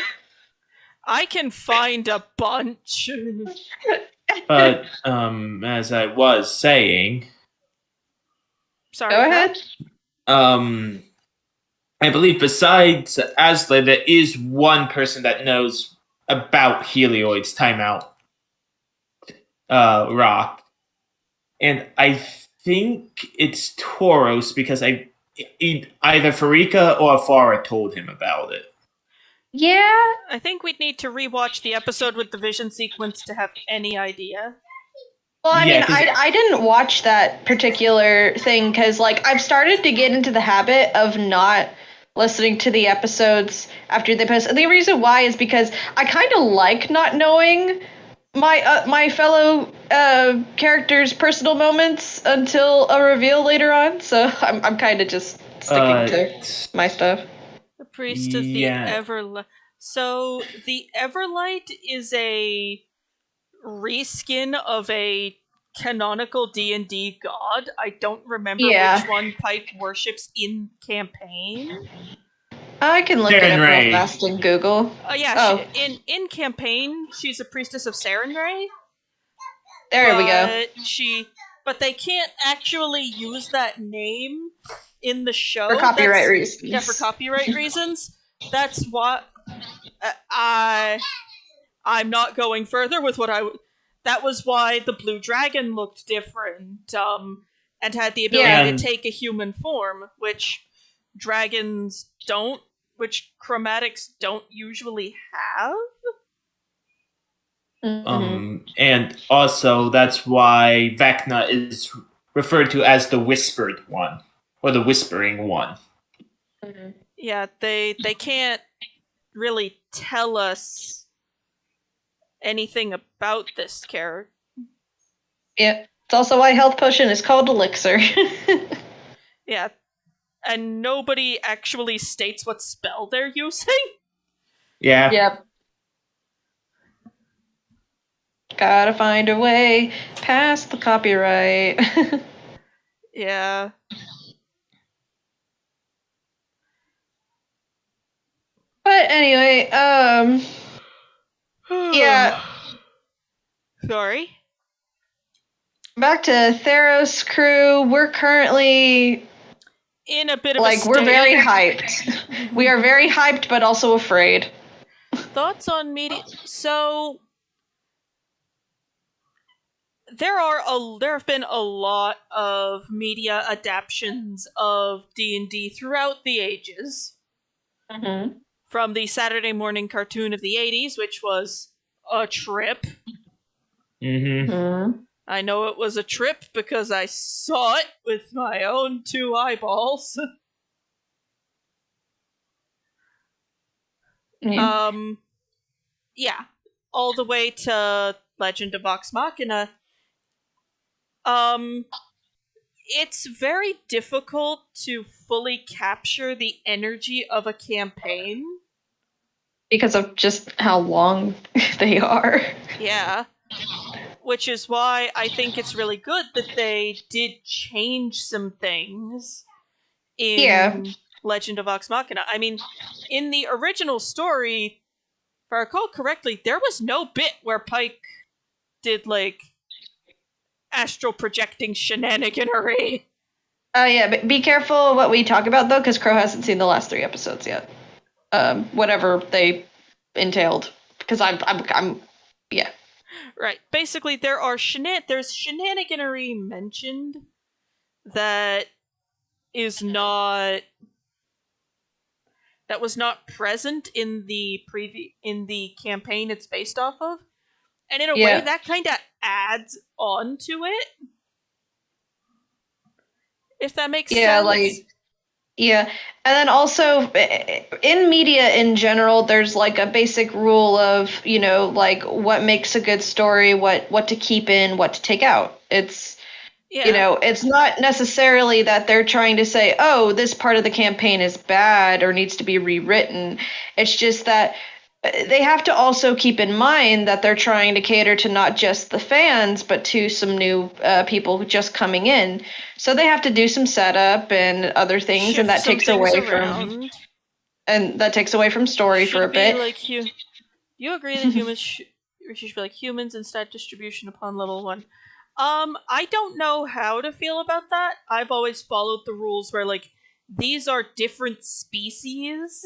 I can find a bunch. But as I was saying, sorry. Go ahead. I believe besides Aslan, there is one person that knows about Helioid's timeout rock, and I think it's Theros because either Farika or Afara told him about it. Yeah. I think we'd need to rewatch the episode with the vision sequence to have any idea. Well, I mean, I didn't watch that particular thing because, I've started to get into the habit of not listening to the episodes after they post. And the reason why is because I kind of like not knowing my fellow characters' personal moments until a reveal later on. So I'm kind of just sticking to my stuff. The Priest of the Everlight. So, the Everlight is a reskin of a canonical D&D god. I don't remember which one Pike worships in campaign. I can look it up real fast in Google. In campaign, she's a priestess of Sarenrae. There we go. But they can't actually use that name in the show. For copyright reasons. Yeah, for copyright reasons. That's what... I'm not going further with what I... That was why the blue dragon looked different, and had the ability to take a human form, which dragons don't, which chromatics don't usually have. And also that's why Vecna is referred to as the Whispered One, or the Whispering One. Mm-hmm. Yeah, they can't really tell us anything about this character. Yeah, it's also why health potion is called elixir. Yeah, and nobody actually states what spell they're using. Yeah. Yep. Gotta find a way past the copyright. Yeah. But anyway, yeah. Sorry? Back to Theros crew. We're currently in a bit of a state. we're very hyped. We are very hyped, but also afraid. Thoughts on media? So there have been a lot of media adaptions of D&D throughout the ages. Mm-hmm. From the Saturday morning cartoon of the 80s, which was a trip. Mm-hmm. I know it was a trip because I saw it with my own 2 eyeballs. Yeah. Yeah. All the way to Legend of Vox Machina. It's very difficult to fully capture the energy of a campaign. Because of just how long they are. Yeah. Which is why I think it's really good that they did change some things Yeah. in Legend of Vox Machina. I mean, in the original story, if I recall correctly, there was no bit where Pike did, like, astral projecting shenaniganery. Yeah, but be careful what we talk about, though, because Crow hasn't seen the last 3 episodes yet. Whatever they entailed. Because I'm yeah. Right. Basically, there's shenaniganery mentioned that is not that was not present in the campaign it's based off of, and in a way Yeah. that kind of adds on to it, if that makes Yeah, sense. like, yeah. And then also in media in general, there's like a basic rule of, like what makes a good story, what to keep in, what to take out. It's Yeah. it's not necessarily that they're trying to say, oh, this part of the campaign is bad or needs to be rewritten. It's just that they have to also keep in mind that they're trying to cater to not just the fans, but to some new people just coming in. So they have to do some setup and other things, Shift and that some takes things away around. from story for a Should be bit. like you agree that humans should be like humans in stat distribution upon level 1. I don't know how to feel about that. I've always followed the rules where, like, these are different species.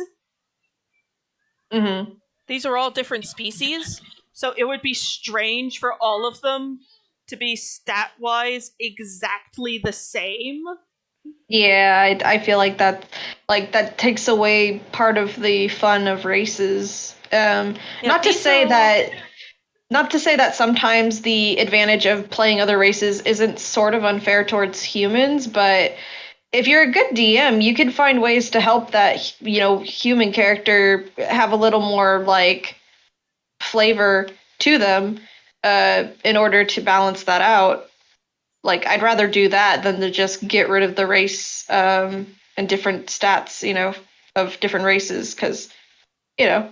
Mm-hmm. These are all different species, so it would be strange for all of them to be stat-wise exactly the same. Yeah, I feel that takes away part of the fun of races. Yeah, Not to these are say all... that not to say that sometimes the advantage of playing other races isn't sort of unfair towards humans, but if you're a good DM, you can find ways to help that human character have a little more like flavor to them, in order to balance that out. Like, I'd rather do that than to just get rid of the race, and different stats, of different races, because you know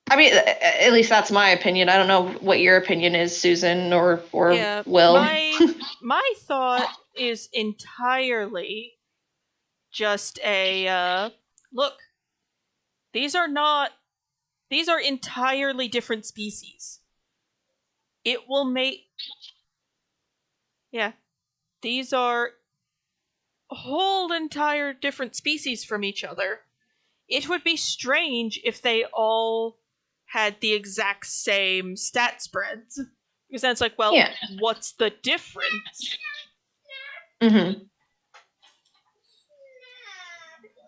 I mean, at least that's my opinion. I don't know what your opinion is, Susan or Yeah, Will. my thought is entirely just a look. These are not. These are entirely different species. It will make. Yeah, these are whole entire different species from each other. It would be strange if they all had the exact same stat spreads. Because then it's like, well, Yeah. what's the difference? Mm-hmm.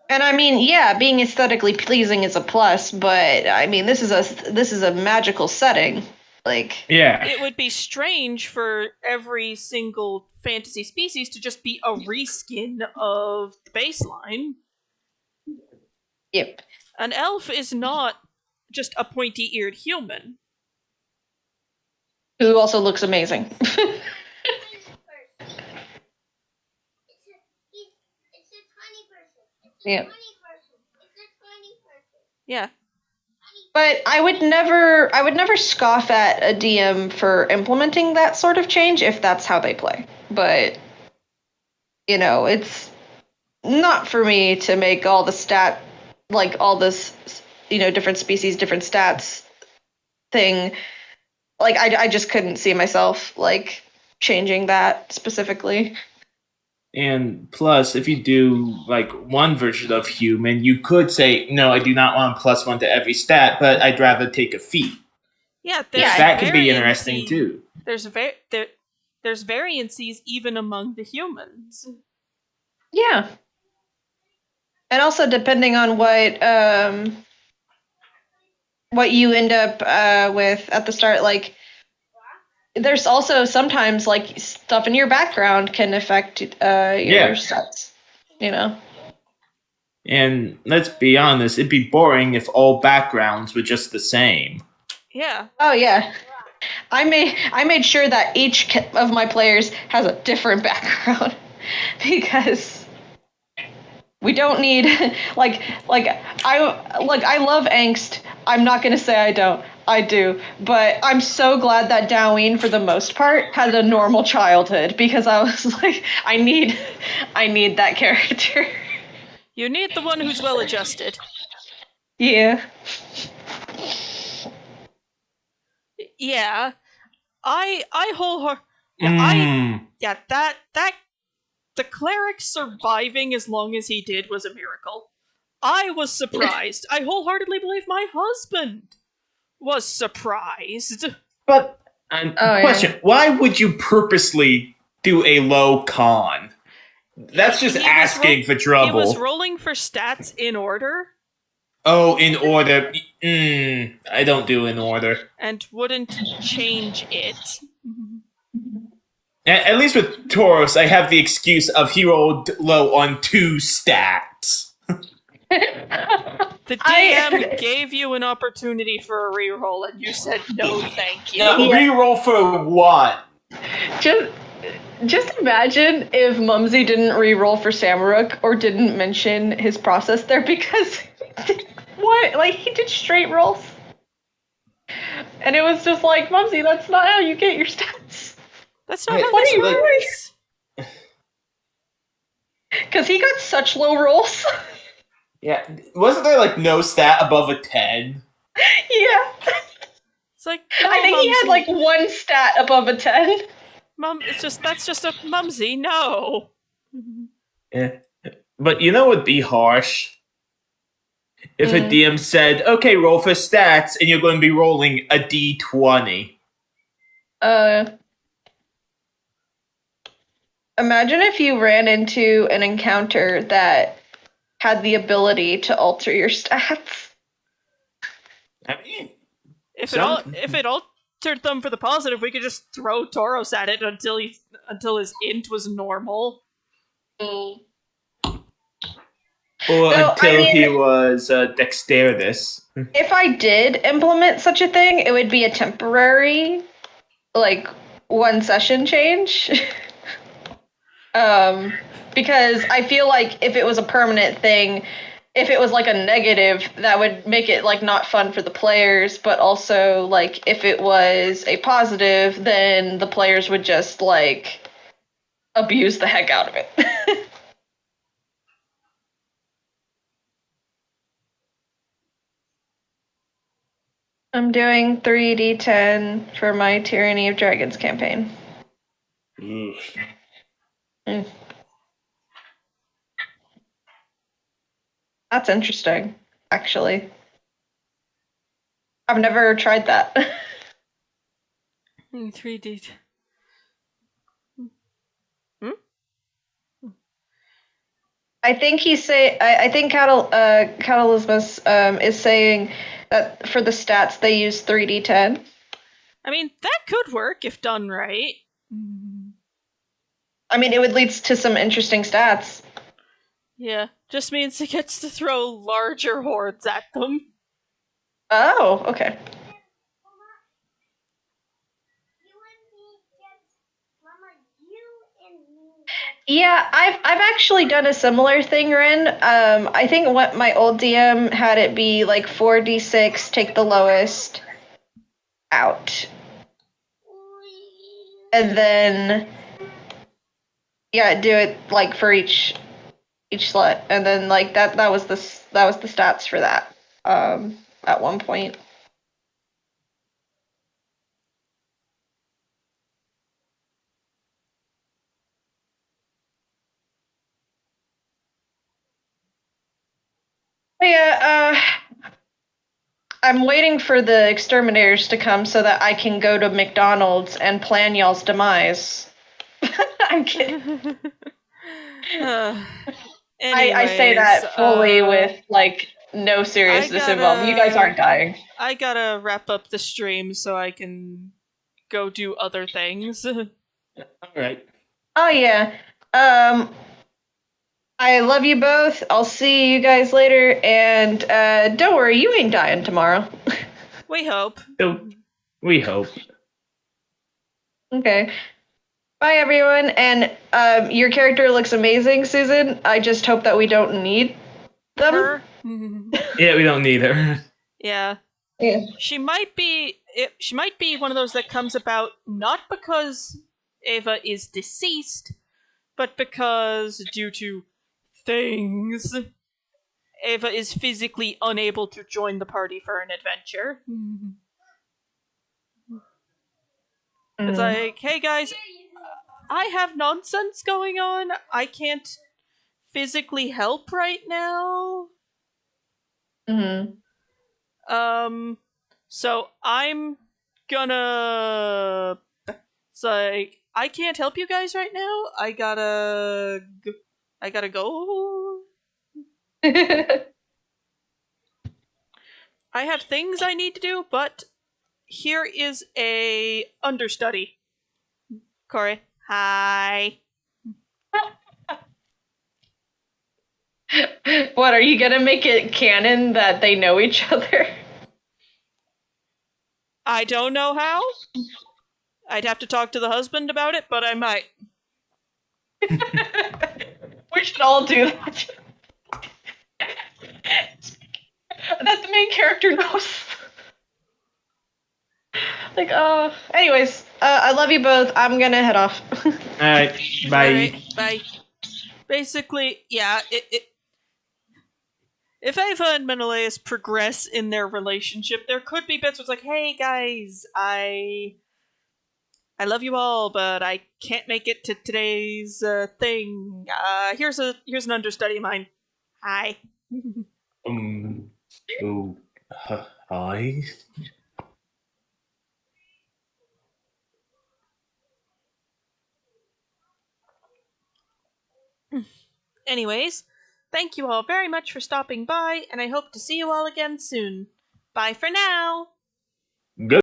And I mean, yeah, being aesthetically pleasing is a plus, but I mean, this is a magical setting. Like, Yeah. It would be strange for every single fantasy species to just be a reskin of the baseline. yep. An elf is not just a pointy-eared human. Who also looks amazing. It's a tiny person. It's a Yeah. tiny person. It's a tiny person. Yeah. But I would never scoff at a DM for implementing that sort of change if that's how they play. But it's not for me to make all the all this, different species, different stats thing. Like, I just couldn't see myself like changing that specifically. And plus, if you do like one version of human, you could say, no, I do not want +1 to every stat, but I'd rather take a feat. Yeah, Yeah, That could be interesting too. There's variances even among the humans. Yeah. And also depending on what you end up with at the start, like there's also sometimes like stuff in your background can affect your stats. You know. And let's be honest, it'd be boring if all backgrounds were just the same. Yeah. Oh yeah. I made sure that each of my players has a different background because we don't need I love angst. I'm not gonna say I don't. I do, but I'm so glad that Doween, for the most part, had a normal childhood because I was like, I need that character. You need the one who's well adjusted. Yeah. Yeah. I wholeheartedly. That the cleric surviving as long as he did was a miracle. I was surprised. I wholeheartedly believe my husband was surprised. But, question, why would you purposely do a low con? That's just asking for trouble. He was rolling for stats in order. Oh, in order. I don't do in order. And wouldn't change it. At least with Theros, I have the excuse of he rolled low on 2 stats. The DM gave you an opportunity for a reroll, and you said no, thank you. No, reroll for what? Just imagine if Mumsy didn't re-roll for Samuruk or didn't mention his process there because he did straight rolls. And it was just like, Mumsy, that's not how you get your stats. That's not how this works. Because he got such low rolls. Yeah, wasn't there no stat above a 10? Yeah. It's like, I think he had 1 stat above a 10. That's just a Mumsy, no. Yeah. But you know what would be harsh? If a DM said, okay, roll for stats, and you're going to be rolling a d20. Imagine if you ran into an encounter that had the ability to alter your stats. I mean, if it altered them for the positive, we could just throw Theros at it until his int was normal. Or until he was dexterous. If I did implement such a thing, it would be a temporary, 1 session change. Because I feel like if it was a permanent thing, if it was a negative, that would make it not fun for the players, but also if it was a positive, then the players would just abuse the heck out of it. I'm doing 3d10 for my Tyranny of Dragons campaign. That's interesting, actually. I've never tried that. 3D. I think I think Catalismus is saying that for the stats they use 3d10. I mean, that could work if done right. I mean, it would lead to some interesting stats. Yeah, just means it gets to throw larger hordes at them. Oh, okay. Yeah, I've actually done a similar thing, Ren. I think what my old DM had it be 4d6, take the lowest out, and then do it for each slut, and then that was the stats for that at one point. Yeah, I'm waiting for the exterminators to come so that I can go to McDonald's and plan y'all's demise. I'm kidding. I say that fully with no seriousness involved. You guys aren't dying. I gotta wrap up the stream so I can go do other things. All right. Oh yeah. I love you both. I'll see you guys later, and don't worry, you ain't dying tomorrow. We hope. So, we hope. Okay. Bye, everyone. And your character looks amazing, Susan. I just hope that we don't need them. Her? Yeah, we don't need her. Yeah. Yeah. She might be one of those that comes about not because Ava is deceased, but because due to things, Ava is physically unable to join the party for an adventure. It's like, hey guys, I have nonsense going on. I can't physically help right now. Mm-hmm. So I'm gonna. It's like, I can't help you guys right now. I gotta go. I have things I need to do, but here is a understudy. Corey, hi. What, are you gonna make it canon that they know each other? I don't know how. I'd have to talk to the husband about it, but I might. We should all do that. That the main character knows. Like, anyways, I love you both. I'm gonna head off. All right. Bye. Alright, bye. Basically, yeah, if Ava and Menelaus progress in their relationship, there could be bits where it's like, hey guys, I love you all, but I can't make it to today's thing. Here's an understudy of mine. Hi. Oh, hi. Anyways, thank you all very much for stopping by, and I hope to see you all again soon. Bye for now!